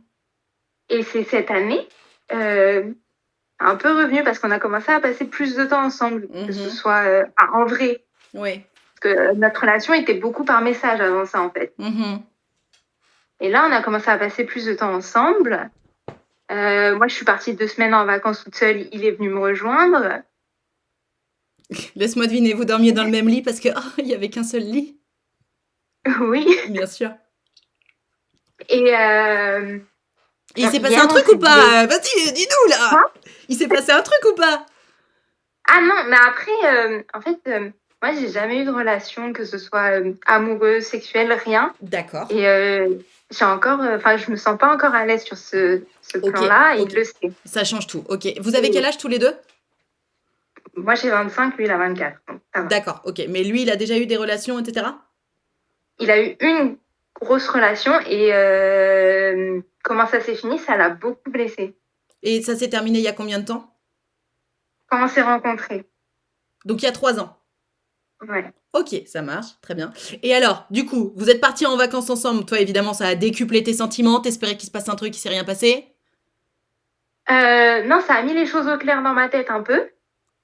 Et c'est cette année, un peu revenu parce qu'on a commencé à passer plus de temps ensemble, que ce
Mhm.
soit en vrai.
Ouais.
Parce que notre relation était beaucoup par message avant ça, en fait.
Mhm.
Et là, on a commencé à passer plus de temps ensemble. Moi, je suis partie 2 semaines en vacances toute seule. Il est venu me rejoindre.
Laisse-moi deviner, vous dormiez dans le même lit parce que il y avait qu'un seul lit.
Oui.
Bien sûr.
Et
Et il s'est passé
hier,
un
on
truc
s'est
ou
dit
pas? Vas-y, dis-nous
quoi?
là. Il s'est passé un truc ou pas?
Ah non, mais après, en fait, moi, j'ai jamais eu de relation, que ce soit amoureuse, sexuelle, rien.
D'accord.
Et je me sens pas encore à l'aise sur ce
Ok,
plan-là, et il
ok.
le sait.
Ça change tout. Ok. Vous avez quel âge tous les deux?
Moi, j'ai 25, lui, il a 24. Donc, ça va.
D'accord, ok. Mais lui, il a déjà eu des relations, etc.
Il a eu une grosse relation et comment ça s'est fini, ça l'a beaucoup blessé.
Et ça s'est terminé il y a combien de temps?
Quand on s'est rencontrés.
Donc il y a 3 ans.
Ouais.
Ok, ça marche, très bien. Et alors, du coup, vous êtes partis en vacances ensemble. Toi, évidemment, ça a décuplé tes sentiments. T'espérais qu'il se passe un truc, il s'est rien passé.
Non, ça a mis les choses au clair dans ma tête un peu.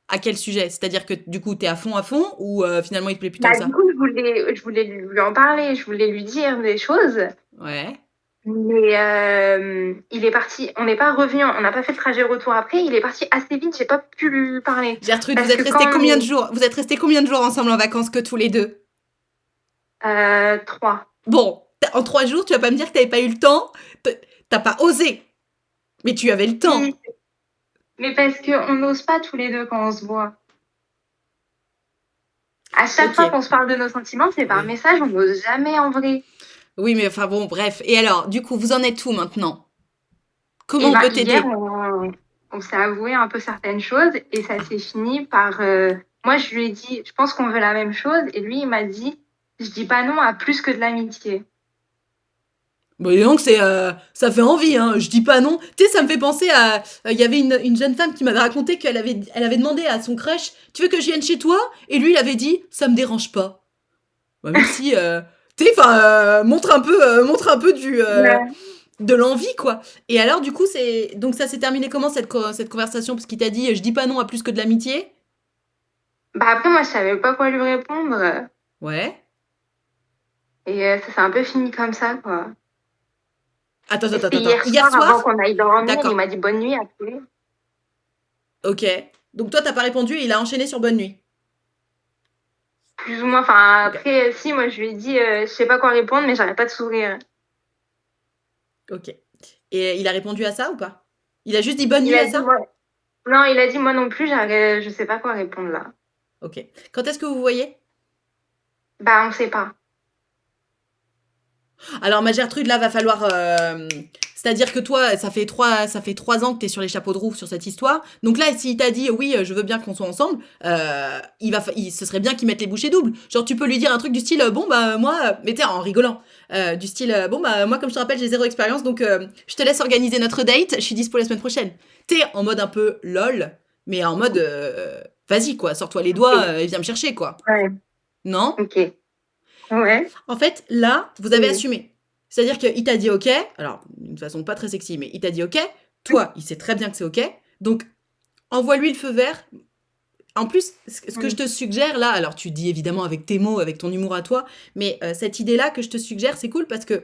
À quel sujet? C'est-à-dire que du coup, t'es à fond, ou finalement, il te plaît plus tant que
Du
ça?
coup, je voulais lui en parler, je voulais lui dire des choses.
Ouais.
Mais il est parti, on n'est pas revenu, on n'a pas fait le trajet retour après, il est parti assez vite, j'ai pas pu lui parler.
Gertrude,
Parce que quand
vous êtes restés combien de jours ensemble en vacances que tous les deux?
3.
Bon, en 3 jours, tu vas pas me dire que t'avais pas eu le temps. T'as pas osé. Mais tu avais le temps.
Si, mais parce qu'on n'ose pas tous les deux quand on se voit. À chaque
Ok.
fois qu'on se parle de nos sentiments, c'est par
Oui.
message, on n'ose jamais en vrai.
Oui, mais enfin bon, bref. Et alors, du coup, vous en êtes où maintenant?
Et
Comment on peut
hier,
t'aider?
on s'est avoué un peu certaines choses et ça s'est fini par... moi, je lui ai dit, je pense qu'on veut la même chose. Et lui, il m'a dit, je dis pas non à plus que de l'amitié.
Bah, dis donc, ça fait envie, hein. Je dis pas non. Tu sais, ça me fait penser à. Il y avait une jeune femme qui m'avait raconté elle avait demandé à son crush, tu veux que je vienne chez toi? Et lui, il avait dit, ça me dérange pas. Bah, merci. Tu sais, enfin, montre un peu
Ouais.
de l'envie, quoi. Et alors, du coup, donc ça s'est terminé comment cette conversation? Parce qu'il t'a dit, je dis pas non à plus que de l'amitié.
Bah après, moi, je savais pas quoi lui répondre.
Ouais.
Et ça s'est un peu fini comme ça, quoi.
Attends,
Et
attends,
c'était
attends, attends.
hier
Hier
soir, avant
soir?
qu'on aille dormir, il
D'accord.
m'a dit bonne nuit après.
Ok. Donc toi, t'as pas répondu et il a enchaîné sur bonne nuit.
Plus ou moins, enfin,
Ok.
après, si, moi, je lui ai dit, je sais pas quoi répondre, mais j'arrête pas de sourire.
Ok. Et il a répondu à ça ou pas? Il a juste dit bonne
Il
nuit
a
à
dit,
ça?
moi, non, il a dit, moi non plus, je sais pas quoi répondre là.
Ok. Quand est-ce que vous voyez?
Bah, on sait pas.
Alors, ma Gertrude, là, va falloir. C'est-à-dire que toi, ça fait 3 ans que t'es sur les chapeaux de roue sur cette histoire. Donc là, s'il t'a dit oui, je veux bien qu'on soit ensemble, ce serait bien qu'il mette les bouchées doubles. Genre, tu peux lui dire un truc du style, bon, bah, moi, mais t'es en rigolant. Du style, bon, bah, moi, comme je te rappelle, j'ai 0 expérience, donc je te laisse organiser notre date, je suis dispo la semaine prochaine. T'es en mode un peu lol, mais en mode, vas-y, quoi, sors-toi les doigts et viens me chercher, quoi.
Ouais,
Non?
ok. Ouais.
En fait, là, vous avez
Oui.
assumé. C'est-à-dire qu'il t'a dit OK, alors d'une façon pas très sexy, mais il t'a dit OK, toi, il sait très bien que c'est OK, donc envoie-lui le feu vert. En plus, ce que je te suggère là, alors tu dis évidemment avec tes mots, avec ton humour à toi, mais cette idée-là que je te suggère, c'est cool parce que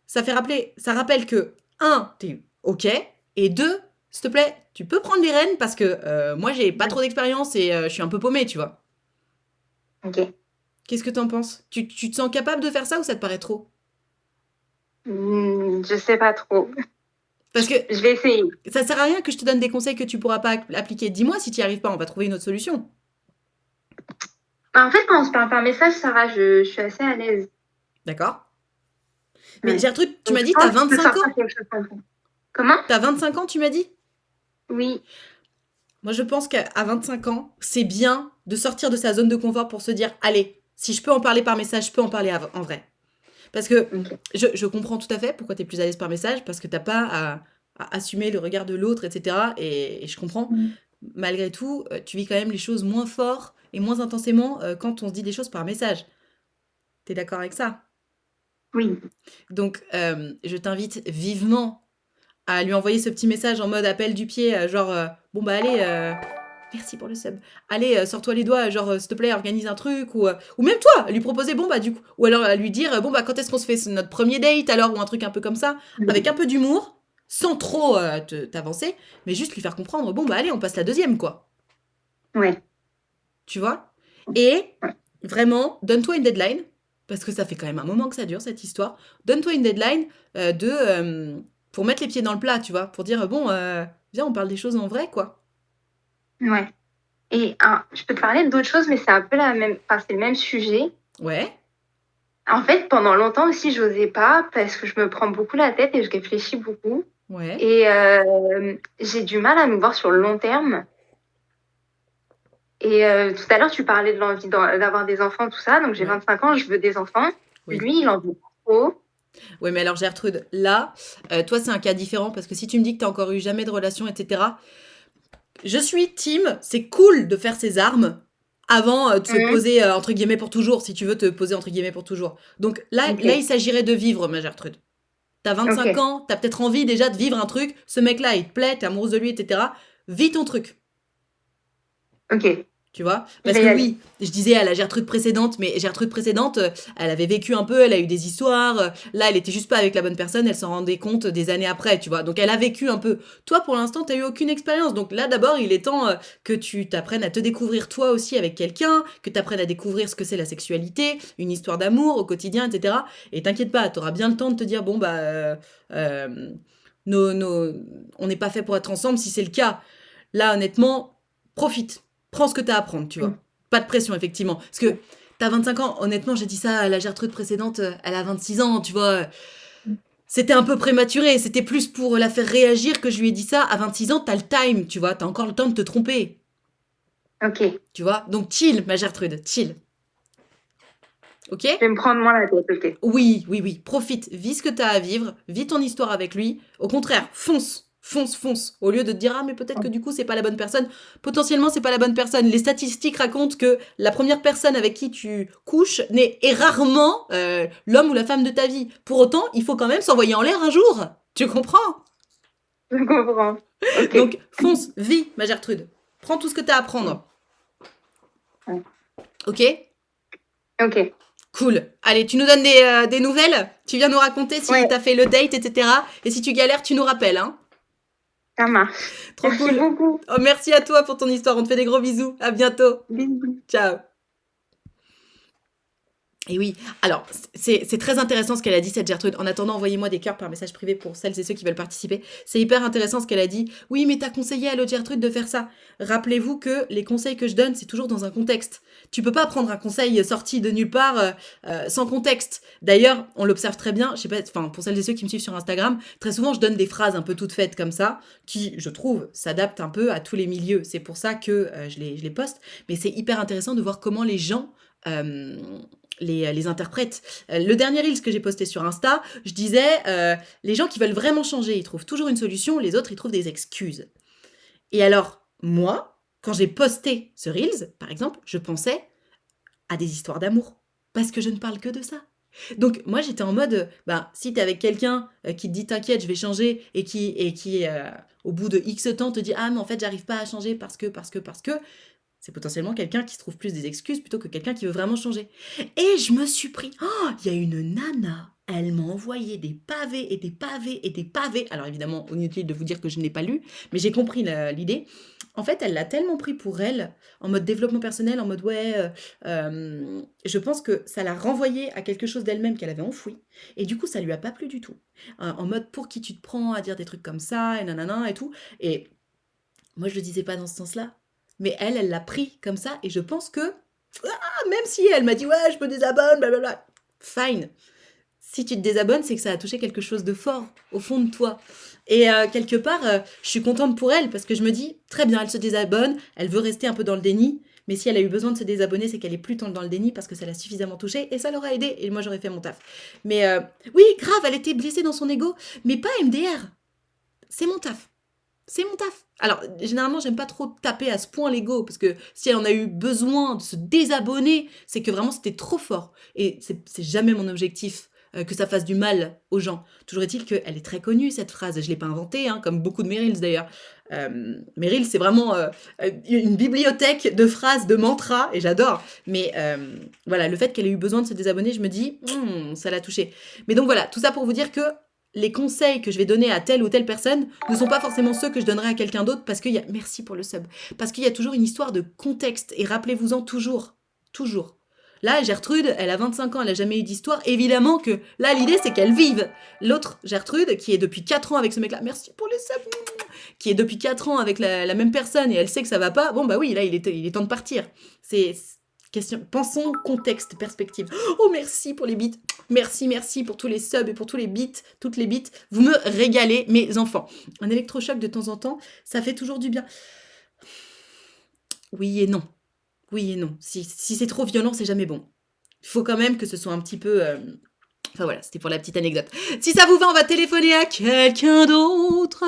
ça rappelle que, un, t'es OK, et deux, s'il te plaît, tu peux prendre les rênes parce que moi, j'ai pas trop d'expérience et je suis un peu paumée, tu vois.
Ok.
Qu'est-ce que t'en penses? Tu te sens capable de faire ça ou ça te paraît trop?
Je sais pas trop.
Parce que
Je vais essayer.
ça sert à rien que je te donne des conseils que tu pourras pas appliquer. Dis-moi si tu n'y arrives pas, on va trouver une autre solution.
En fait, quand on se parle par message, Sarah, je suis assez à l'aise.
D'accord? Mais
Ouais.
Gertrude, tu
Donc,
m'as
je
dit,
pense
t'as
que je peux
25
sortir
ans.
quelque chose comme ça. Comment?
T'as 25 ans, tu m'as dit?
Oui.
Moi, je pense qu'à 25 ans, c'est bien de sortir de sa zone de confort pour se dire, allez, si je peux en parler par message, je peux en parler en vrai. Parce que
Ok.
je comprends tout à fait pourquoi tu es plus à l'aise par message, parce que t'as pas à assumer le regard de l'autre, etc. Et je comprends. Malgré tout, tu vis quand même les choses moins fort et moins intensément quand on se dit des choses par message. T'es d'accord avec ça?
Oui.
Donc, je t'invite vivement à lui envoyer ce petit message en mode appel du pied, genre, bon bah allez, merci pour le sub. Allez, sors-toi les doigts, genre, s'il te plaît, organise un truc, ou même toi, lui proposer, bon bah du coup, ou alors lui dire, bon bah quand est-ce qu'on se fait notre premier date alors, ou un truc un peu comme ça, avec un peu d'humour, sans trop t'avancer, mais juste lui faire comprendre, bon bah allez, on passe la deuxième, quoi.
Ouais.
Tu vois? Et vraiment, donne-toi une deadline, parce que ça fait quand même un moment que ça dure, cette histoire. Donne-toi une deadline pour mettre les pieds dans le plat, tu vois, pour dire, bon, viens, on parle des choses en vrai, quoi.
Ouais. Et je peux te parler d'autres choses, mais c'est un peu la même, enfin, c'est le même sujet.
Ouais,
En fait, pendant longtemps aussi, j'osais pas parce que je me prends beaucoup la tête et je réfléchis beaucoup.
ouais.
Et j'ai du mal à me voir sur le long terme. Et tout à l'heure, tu parlais de l'envie d'avoir des enfants, tout ça. Donc, j'ai
Ouais.
25 ans, je veux des enfants.
Oui.
Lui, il en veut trop.
Ouais, mais alors Gertrude, là, toi, c'est un cas différent, parce que si tu me dis que t'as encore eu jamais de relation, etc., je suis team, c'est cool de faire ses armes avant de se poser, entre guillemets, pour toujours, si tu veux te poser, entre guillemets, pour toujours. Donc là,
Ok.
là il s'agirait de vivre, ma Gertrude. T'as 25
Ok.
ans, t'as peut-être envie déjà de vivre un truc, ce mec-là, il te plaît, t'es amoureuse de lui, etc. Vis ton truc.
Ok.
Tu vois?
Je
Parce
vais
que
y aller.
oui, je disais à la Gertrude précédente, mais Gertrude précédente, elle avait vécu un peu, elle a eu des histoires. Là, elle était juste pas avec la bonne personne, elle s'en rendait compte des années après, tu vois. Donc, elle a vécu un peu. Toi, pour l'instant, t'as eu aucune expérience. Donc là, d'abord, il est temps que tu t'apprennes à te découvrir toi aussi avec quelqu'un, que t'apprennes à découvrir ce que c'est la sexualité, une histoire d'amour au quotidien, etc. Et t'inquiète pas, t'auras bien le temps de te dire, bon, bah, euh, on n'est pas fait pour être ensemble si c'est le cas. Là, honnêtement, profite. Prends ce que t'as à prendre, tu vois. Pas de pression, effectivement. Parce que t'as 25 ans, honnêtement, j'ai dit ça à la Gertrude précédente, elle a 26 ans, tu vois. C'était un peu prématuré, c'était plus pour la faire réagir que je lui ai dit ça. À 26 ans, t'as le time, tu vois, t'as encore le temps de te tromper.
Ok.
Tu vois. Donc, chill, ma Gertrude, chill. Ok?
Je vais me prendre moins la tête. Ok.
Oui, oui, oui. Profite, vis ce que t'as à vivre, vis ton histoire avec lui. Au contraire, fonce. Fonce, fonce. Au lieu de te dire, ah, mais peut-être que du coup, c'est pas la bonne personne. Potentiellement, c'est pas la bonne personne. Les statistiques racontent que la première personne avec qui tu couches est rarement l'homme ou la femme de ta vie. Pour autant, il faut quand même s'envoyer en l'air un jour. Tu comprends?
Je comprends. Ok.
Donc, fonce, vis, ma Gertrude. Prends tout ce que t'as à prendre.
Ouais.
Ok?
Ok.
Cool. Allez, tu nous donnes des nouvelles? Tu viens nous raconter si
Ouais.
t'as fait le date, etc. Et si tu galères, tu nous rappelles, hein?
Ça marche.
Trop
Merci
cool.
beaucoup.
Oh, merci à toi pour ton histoire. On te fait des gros bisous. À bientôt.
Bisous.
Ciao. Et oui, alors c'est très intéressant ce qu'elle a dit, cette Gertrude. En attendant, envoyez-moi des cœurs par message privé pour celles et ceux qui veulent participer. C'est hyper intéressant ce qu'elle a dit. Oui, mais t'as conseillé à l'autre Gertrude de faire ça. Rappelez-vous que les conseils que je donne, c'est toujours dans un contexte. Tu peux pas prendre un conseil sorti de nulle part sans contexte. D'ailleurs, on l'observe très bien, je sais pas, enfin pour celles et ceux qui me suivent sur Instagram, très souvent je donne des phrases un peu toutes faites comme ça, qui, je trouve, s'adaptent un peu à tous les milieux. C'est pour ça que je les poste. Mais c'est hyper intéressant de voir comment les gens euh, les interprètes. Le dernier Reels que j'ai posté sur Insta, je disais, les gens qui veulent vraiment changer, ils trouvent toujours une solution, les autres, ils trouvent des excuses. Et alors, moi, quand j'ai posté ce Reels, par exemple, je pensais à des histoires d'amour. Parce que je ne parle que de ça. Donc moi j'étais en mode, bah, si t'es avec quelqu'un qui te dit t'inquiète je vais changer et qui au bout de X temps te dit ah mais en fait j'arrive pas à changer parce que, c'est potentiellement quelqu'un qui se trouve plus des excuses plutôt que quelqu'un qui veut vraiment changer. Et je me suis pris, oh, il y a une nana, elle m'a envoyé des pavés et des pavés et des pavés. Alors évidemment, inutile de vous dire que je ne l'ai pas lu, mais j'ai compris l'idée. En fait, elle l'a tellement pris pour elle, en mode développement personnel, en mode ouais, je pense que ça l'a renvoyé à quelque chose d'elle-même qu'elle avait enfoui. Et du coup, ça lui a pas plu du tout. En mode pour qui tu te prends à dire des trucs comme ça, et nanana et tout. Et moi, je le disais pas dans ce sens-là. Mais elle l'a pris comme ça. Et je pense que, même si elle m'a dit, ouais, je me désabonne, blablabla. Fine. Si tu te désabonnes, c'est que ça a touché quelque chose de fort au fond de toi. Et quelque part, je suis contente pour elle parce que je me dis, très bien, elle se désabonne, elle veut rester un peu dans le déni. Mais si elle a eu besoin de se désabonner, c'est qu'elle est plus tant dans le déni parce que ça l'a suffisamment touchée et ça l'aura aidé. Et moi, j'aurais fait mon taf. Mais oui, grave, elle était blessée dans son ego, mais pas MDR. C'est mon taf. C'est mon taf. Alors, généralement, j'aime pas trop taper à ce point l'ego, parce que si elle en a eu besoin de se désabonner, c'est que vraiment c'était trop fort. Et c'est jamais mon objectif que ça fasse du mal aux gens. Toujours est-il qu'elle est très connue, cette phrase. Je l'ai pas inventée, hein, comme beaucoup de mes Reels d'ailleurs. Mes Reels, c'est vraiment une bibliothèque de phrases, de mantras, et j'adore. Mais voilà, le fait qu'elle ait eu besoin de se désabonner, je me dis, ça l'a touchée. Mais donc voilà, tout ça pour vous dire que les conseils que je vais donner à telle ou telle personne ne sont pas forcément ceux que je donnerai à quelqu'un d'autre parce qu'il y a... Merci pour le sub. Parce qu'il y a toujours une histoire de contexte et rappelez-vous-en toujours. Toujours. Là, Gertrude, elle a 25 ans, elle a jamais eu d'histoire. Évidemment que là, l'idée, c'est qu'elle vive. L'autre, Gertrude, qui est depuis 4 ans avec ce mec-là, merci pour les subs, qui est depuis 4 ans avec la même personne et elle sait que ça va pas, bon, bah oui, là, il est temps de partir. C'est question. Pensons contexte, perspective. Oh, merci pour les bits. Merci pour tous les subs et pour tous les bits, toutes les bits. Vous me régalez, mes enfants. Un électrochoc de temps en temps, ça fait toujours du bien. Oui et non. Oui et non. Si c'est trop violent, c'est jamais bon. Il faut quand même que ce soit un petit peu... Enfin voilà, c'était pour la petite anecdote. Si ça vous va, on va téléphoner à quelqu'un d'autre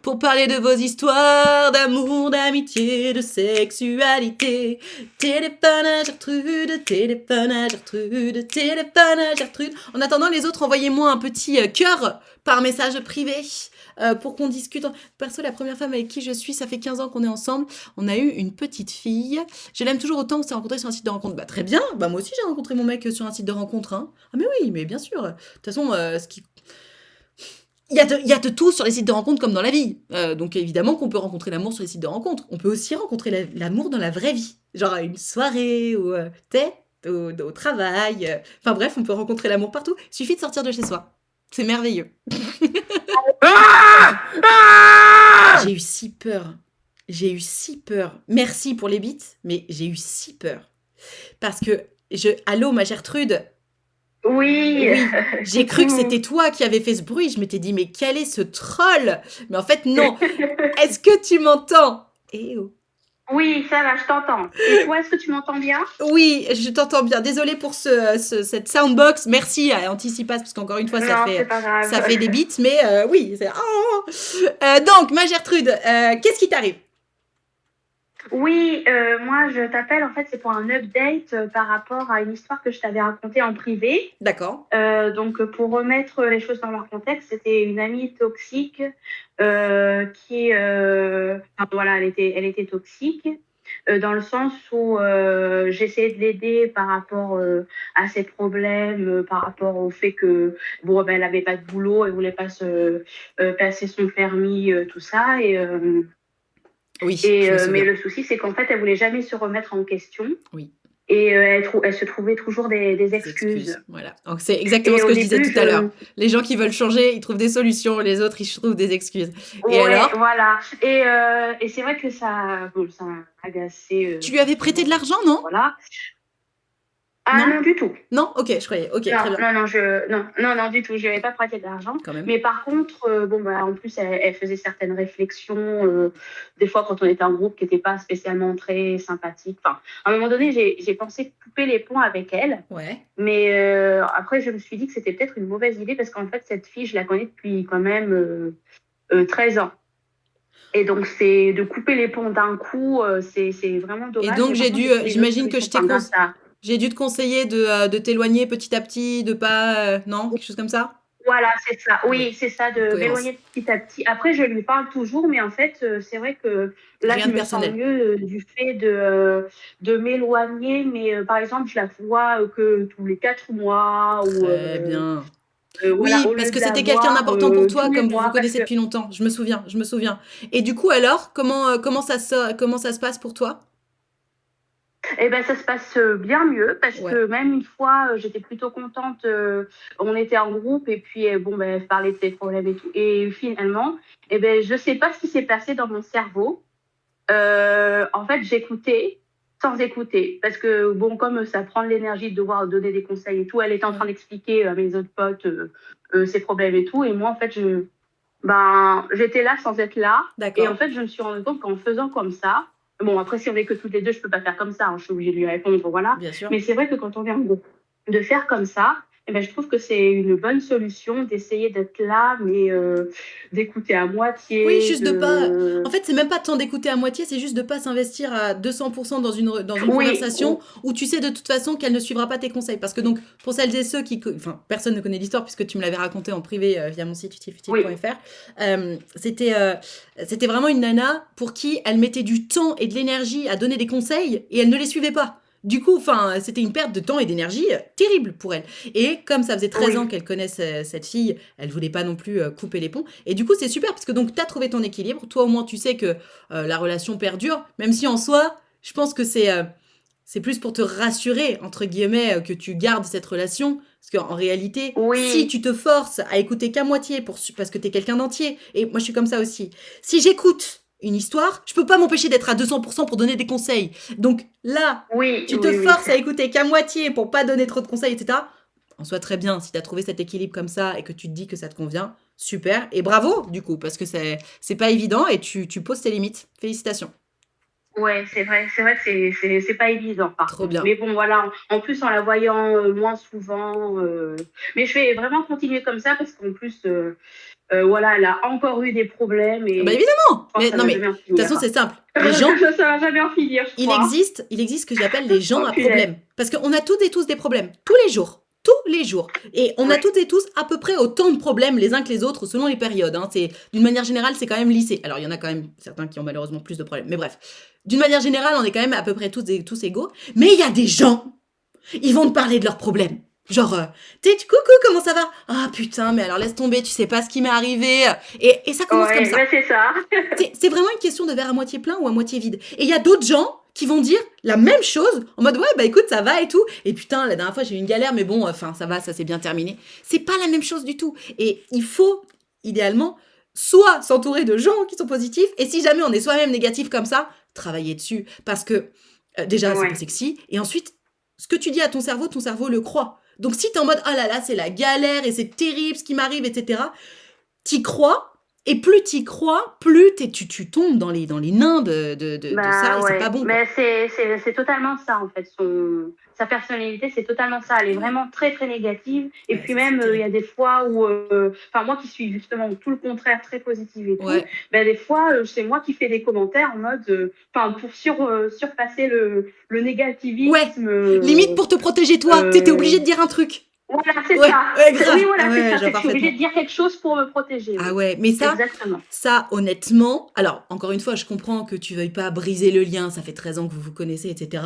pour parler de vos histoires d'amour, d'amitié, de sexualité. Téléphone à Gertrude, téléphone à Gertrude, téléphone à Gertrude. En attendant, les autres, envoyez-moi un petit cœur par message privé pour qu'on discute. Perso, la première femme avec qui je suis, ça fait 15 ans qu'on est ensemble. On a eu une petite fille. Je l'aime toujours autant qu'on s'est rencontrés sur un site de rencontre. Bah très bien, bah moi aussi j'ai rencontré mon mec sur un site de rencontre. Hein. Ah mais oui, mais bien sûr. De toute façon, il y a de tout sur les sites de rencontre comme dans la vie. Donc évidemment qu'on peut rencontrer l'amour sur les sites de rencontre. On peut aussi rencontrer l'amour dans la vraie vie. Genre à une soirée ou au travail. Enfin bref, on peut rencontrer l'amour partout. Il suffit de sortir de chez soi. C'est merveilleux. J'ai eu si peur. J'ai eu si peur. Merci pour les bits, mais j'ai eu si peur. Parce que Allô, ma Gertrude.
Oui.
J'ai cru que c'était toi qui avais fait ce bruit. Je m'étais dit, mais quel est ce troll? Mais en fait, non. Est-ce que tu m'entends? Eh oh.
Oui, ça va, je t'entends. Et toi, est-ce que tu m'entends bien?
Oui, je t'entends bien. Désolée pour cette soundbox. Merci à Anticipas, parce qu'encore une fois, ça fait des bits, mais oui. Donc, ma Gertrude, qu'est-ce qui t'arrive?
Oui, moi, je t'appelle, en fait, c'est pour un update par rapport à une histoire que je t'avais racontée en privé.
D'accord.
Donc, pour remettre les choses dans leur contexte, c'était une amie toxique qui, enfin, voilà, elle était toxique. Dans le sens où j'essayais de l'aider par rapport à ses problèmes, par rapport au fait que bon, ben, elle n'avait pas de boulot, elle voulait pas se passer son permis, tout ça.
Oui,
mais le souci, c'est qu'en fait, elle voulait jamais se remettre en question.
Oui.
Et elle se trouvait toujours des excuses.
Voilà. Donc, c'est exactement
Et
ce
au
que je disais
début,
tout à l'heure. Les gens qui veulent changer, ils trouvent des solutions. Les autres, ils trouvent des excuses. Et
Ouais,
alors,
voilà. Et c'est vrai que ça m'a agacée.
tu lui avais prêté de
fortement.
l'argent, non?
Voilà. Ah
Non?
non, du tout.
Non? Ok, je croyais. Ok, très bien.
Non, du tout. Je n'avais pas prêté d'argent.
Quand même.
Mais par contre, en plus, elle faisait certaines réflexions, des fois quand on était en groupe, qui n'étaient pas spécialement très sympathiques. Enfin, à un moment donné, j'ai pensé couper les ponts avec elle.
Ouais.
Mais après, je me suis dit que c'était peut-être une mauvaise idée parce qu'en fait, cette fille, je la connais depuis quand même 13 ans. Et donc, c'est de couper les ponts d'un coup, c'est vraiment dommage.
Et donc,
Mais par contre, j'ai trouvé une autre
j'imagine que
solution pendant ça.
j'ai dû te conseiller de t'éloigner petit à petit, de pas, non, quelque chose comme ça?
Voilà, c'est ça.
Oui.
Oui, c'est ça, de
Cohérence.
m'éloigner petit à petit. Après, je lui parle toujours, mais en fait, c'est vrai que là,
Rien
je
de
me sens
personnel.
mieux du fait de m'éloigner. Mais par exemple, je la vois que tous les 4 mois ou
Très bien.
voilà,
Oui,
au
parce
lieu
que
de la
c'était quelqu'un
voir
d'important pour toi,
tous les
comme vous vous
mois. Parce
connaissez
que
depuis longtemps. Je me souviens, je me souviens. Et du coup, alors, comment ça se passe pour toi?
eh ben, ça se passe bien mieux parce
Ouais.
que même une fois, j'étais plutôt contente. On était en groupe et puis elle parlait de ses problèmes et tout. Et finalement, eh ben, je sais pas ce qui s'est passé dans mon cerveau. En fait, j'écoutais sans écouter parce que bon, comme ça prend de l'énergie de devoir donner des conseils et tout, elle était en train
Ouais.
d'expliquer à mes autres potes ses problèmes et tout. Et moi, en fait, j'étais là sans être là. Et en
D'accord.
fait, je me suis rendu compte qu'en faisant comme ça, bon, après, si on est que toutes les deux, je peux pas faire comme ça, hein, je suis obligée de lui répondre, voilà.
Bien sûr.
Mais c'est vrai que quand on vient de faire comme ça, eh ben, je trouve que c'est une bonne solution d'essayer d'être là, mais d'écouter à
Oui,
moitié,
juste de pas. En fait, c'est même pas tant d'écouter à moitié, c'est juste de pas s'investir à 200% dans une
Oui,
conversation où tu sais de toute façon qu'elle ne suivra pas tes conseils. Parce que donc, pour celles et ceux qui. Enfin, personne ne connaît l'histoire puisque tu me l'avais raconté en privé via mon site
oui,
utilifutile.fr. C'était vraiment une nana pour qui elle mettait du temps et de l'énergie à donner des conseils et elle ne les suivait pas. Du coup, enfin, c'était une perte de temps et d'énergie terrible pour elle. Et comme ça faisait 13 ans
oui,
qu'elle connaissait cette fille, elle voulait pas non plus couper les ponts. Et du coup, c'est super parce que donc tu as trouvé ton équilibre. Toi, au moins, tu sais que la relation perdure, même si en soi, je pense que c'est plus pour te rassurer, entre guillemets, que tu gardes cette relation. Parce qu'en réalité, si
oui,
tu te forces à écouter qu'à moitié parce que tu es quelqu'un d'entier, et moi je suis comme ça aussi, si j'écoute une histoire, je peux pas m'empêcher d'être à 200% pour donner des conseils. Donc là,
oui,
tu te
oui, oui.
forces à écouter qu'à moitié pour pas donner trop de conseils, etc. En soit très bien, si tu as trouvé cet équilibre comme ça et que tu te dis que ça te convient, super. Et bravo, du coup, parce que c'est pas évident et tu poses tes limites. Félicitations.
Ouais, c'est vrai que c'est pas évident par
Trop
contre.
bien.
Mais bon, voilà, en plus en la voyant moins souvent, mais je vais vraiment continuer comme ça parce qu'en plus, voilà, elle a encore eu des problèmes
Ah bah
et
évidemment.
je pense que
Mais
ça
non,
va
mais
jamais en
de toute façon,
finir.
c'est simple. Les gens,
Ça va jamais en finir, je crois.
il existe ce que j'appelle les gens
Oh
à
punaise.
problème. Parce qu'on a toutes et tous des problèmes. Tous les jours. Tous les jours. Et on a
Ouais.
toutes et tous à peu près autant de problèmes les uns que les autres selon les périodes. Hein. D'une manière générale, c'est quand même lissé. Alors, il y en a quand même certains qui ont malheureusement plus de problèmes. Mais bref. D'une manière générale, on est quand même à peu près tous égaux. Mais il y a des gens, ils vont te parler de leurs problèmes. Genre, t'es coucou, comment ça va? Ah putain, mais alors laisse tomber, tu sais pas ce qui m'est arrivé. Et ça commence comme
Ouais,
ça.
c'est ça.
C'est vraiment une question de verre à moitié plein ou à moitié vide. Et il y a d'autres gens qui vont dire la même chose en mode ouais bah écoute ça va et tout et putain la dernière fois j'ai eu une galère mais bon enfin ça va ça s'est bien terminé. C'est pas la même chose du tout et il faut idéalement soit s'entourer de gens qui sont positifs et si jamais on est soi-même négatif comme ça travailler dessus parce que déjà c'est pas
Ouais.
sexy et ensuite ce que tu dis à ton cerveau le croit. Donc si t'es en mode ah là là c'est la galère et c'est terrible ce qui m'arrive etc t'y crois, et plus t'y crois, plus tu tombes dans les nains de ça,
Bah
et c'est pas
ouais,
bon, quoi.
mais c'est totalement ça en fait. Sa personnalité, c'est totalement ça. Elle est
Ah ouais.
vraiment très très négative. Et
Ouais,
puis
ça c'est
même, il y
terrible.
a des fois où, enfin moi qui suis justement tout le contraire, très positive et tout,
Ouais.
ben des fois c'est moi qui fais des commentaires en mode, enfin pour surpasser le
Ouais.
négativisme.
Limite pour te protéger toi, t'étais
Euh,
obligé de dire un truc.
Voilà, c'est
Ouais,
ça.
ouais, grave.
Oui, voilà,
Ah
c'est
ouais,
ça.
je
C'est
vois
que je suis obligée
parfaitement.
de dire quelque chose pour me protéger.
Ah
Oui.
ouais, mais
Exactement.
ça, honnêtement, alors, encore une fois, je comprends que tu veuilles pas briser le lien, ça fait 13 ans que vous vous connaissez, etc.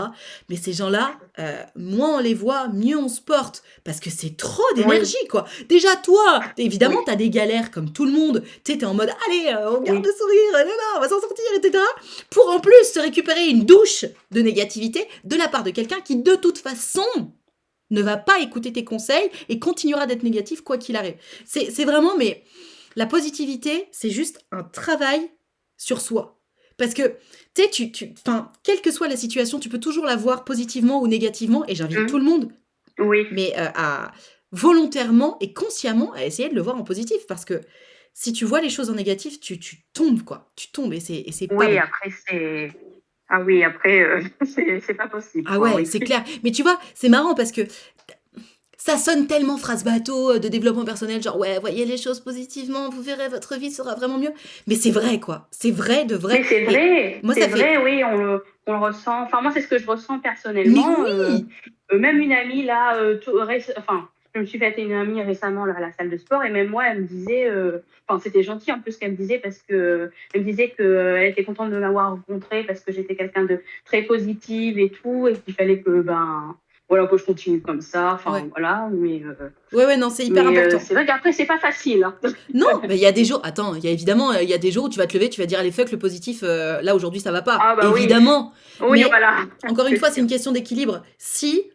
Mais ces gens-là, moins on les voit, mieux on se porte. Parce que c'est trop
Oui,
d'énergie, quoi. Déjà, toi, évidemment,
oui,
t'as des galères comme tout le monde. Tu sais, t'es en mode, allez, on garde
oui,
le sourire, là, là, on va s'en sortir, etc. Pour en plus se récupérer une douche de négativité de la part de quelqu'un qui, de toute façon, ne va pas écouter tes conseils et continuera d'être négatif quoi qu'il arrive. C'est vraiment, mais la positivité, c'est juste un travail sur soi. Parce que, tu sais, enfin, quelle que soit la situation, tu peux toujours la voir positivement ou négativement, et j'invite tout le monde,
oui,
mais à volontairement et consciemment à essayer de le voir en positif. Parce que si tu vois les choses en négatif, tu tombes, quoi. Tu tombes, et c'est pas
oui.
bon.
Après, c'est. Ah oui, après, c'est pas possible,
Ah
quoi.
ouais,
Oui.
c'est clair. Mais tu vois, c'est marrant parce que ça sonne tellement phrase bateau de développement personnel, genre ouais, voyez les choses positivement, vous verrez, votre vie sera vraiment mieux. Mais c'est vrai, quoi. C'est vrai de vrai.
Mais
Et moi,
c'est
ça fait.
vrai, oui, on le ressent. Enfin, moi, c'est ce que je ressens
Mais
personnellement.
oui!
Même une amie, là, enfin, je me suis fait une amie récemment là, à la salle de sport, et même moi, elle me disait, enfin, c'était gentil en plus ce qu'elle me disait, parce que elle me disait qu'elle était contente de m'avoir rencontrée parce que j'étais quelqu'un de très positive et tout, et qu'il fallait que, ben, voilà, que je continue comme ça. Enfin,
Ouais.
voilà,
Ouais, non, c'est hyper important.
c'est vrai qu'après, c'est pas facile, hein.
Non, mais il y a des jours. Attends, il y a évidemment, il y a des jours où tu vas te lever, tu vas dire, allez, fuck le positif, là aujourd'hui ça va pas.
Ah bah oui,
Évidemment.
oui,
Mais
voilà,
encore une
c'est
fois, c'est
sûr.
une question d'équilibre. Si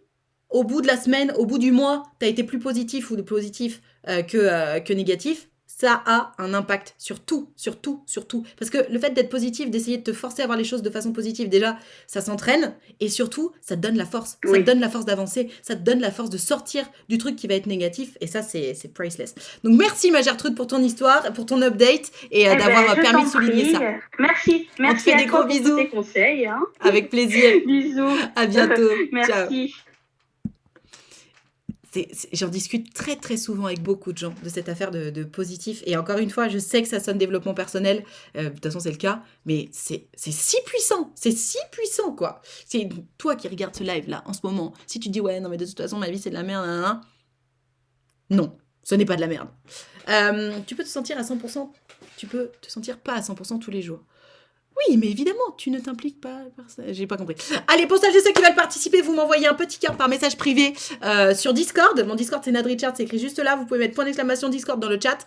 au bout de la semaine, au bout du mois, tu as été plus positif ou de positif que négatif, ça a un impact sur tout, sur tout, sur tout. Parce que le fait d'être positif, d'essayer de te forcer à voir les choses de façon positive, déjà, ça s'entraîne. Et surtout, ça te donne la force. Ça te
Oui.
donne la force d'avancer. Ça te donne la force de sortir du truc qui va être négatif. Et ça, c'est priceless. Donc merci, ma Gertrude, pour ton histoire, pour ton update et
Eh ben,
d'avoir
je
permis de
t'en
souligner
prie.
ça.
Merci,
On te
merci
fait
à
des gros
toi pour tous tes
bisous.
conseils, hein.
Avec plaisir.
Bisous.
À bientôt. Ciao.
Merci.
J'en discute très très souvent avec beaucoup de gens de cette affaire de positif. Et encore une fois, je sais que ça sonne développement personnel. De toute façon, c'est le cas. Mais c'est si puissant. C'est si puissant, quoi. C'est toi qui regardes ce live là en ce moment. Si tu te dis, ouais, non, mais de toute façon, ma vie c'est de la merde, nanana. Non, ce n'est pas de la merde. Tu peux te sentir à 100%. Tu peux te sentir pas à 100% tous les jours. Oui, mais évidemment, tu ne t'impliques pas. J'ai pas compris. Allez, pour celles et ceux qui veulent participer, vous m'envoyez un petit cœur par message privé sur Discord. Mon Discord, c'est Nadri Chat, c'est écrit juste là. Vous pouvez mettre point d'exclamation Discord dans le chat.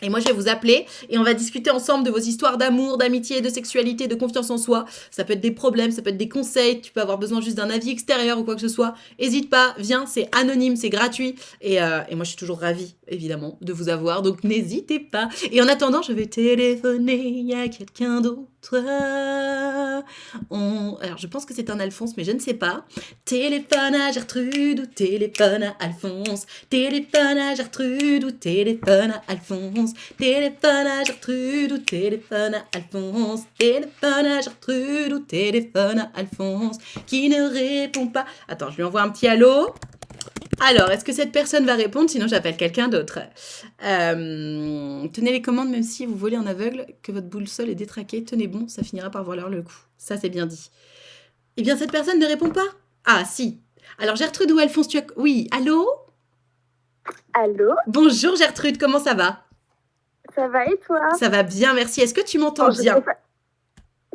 Et moi, je vais vous appeler et on va discuter ensemble de vos histoires d'amour, d'amitié, de sexualité, de confiance en soi. Ça peut être des problèmes, ça peut être des conseils. Tu peux avoir besoin juste d'un avis extérieur ou quoi que ce soit. Hésite pas, viens, c'est anonyme, c'est gratuit. Et moi, je suis toujours ravie, évidemment, de vous avoir. Donc, n'hésitez pas. Et en attendant, je vais téléphoner à quelqu'un d'autre. Alors, je pense que c'est un Alphonse, mais je ne sais pas. Téléphone à Gertrude ou téléphone à Alphonse. Téléphone à Gertrude ou téléphone à Alphonse. Téléphone à Gertrude ou téléphone à Alphonse. Téléphone à Gertrude ou téléphone à Alphonse. Qui ne répond pas. Attends, je lui envoie un petit allô. Alors, est-ce que cette personne va répondre? Sinon, j'appelle quelqu'un d'autre. Tenez les commandes, même si vous volez en aveugle, que votre boussole est détraquée. Tenez bon, ça finira par valoir le coup. Ça, c'est bien dit. Eh bien, cette personne ne répond pas? Ah, si. Alors, Gertrude ou Alphonse, tu as... Oui, allô?
Allô,
Bonjour Gertrude, comment ça va?
ça va et toi?
Ça va bien, merci. Est-ce que tu m'entends
Je sais
bien?
pas-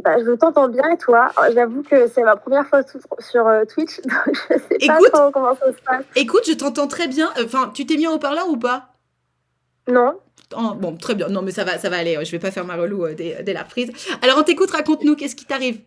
Bah, je t'entends bien et toi? J'avoue que c'est ma première fois sur Twitch, donc je sais pas
Écoute.
trop comment ça se passe.
Écoute, je t'entends très bien. Enfin, tu t'es mis en haut-parleur ou pas?
Non?
Oh, bon, très bien. Non, mais ça va aller. Je vais pas faire ma relou dès la reprise. Alors, on t'écoute, raconte-nous, qu'est-ce qui t'arrive?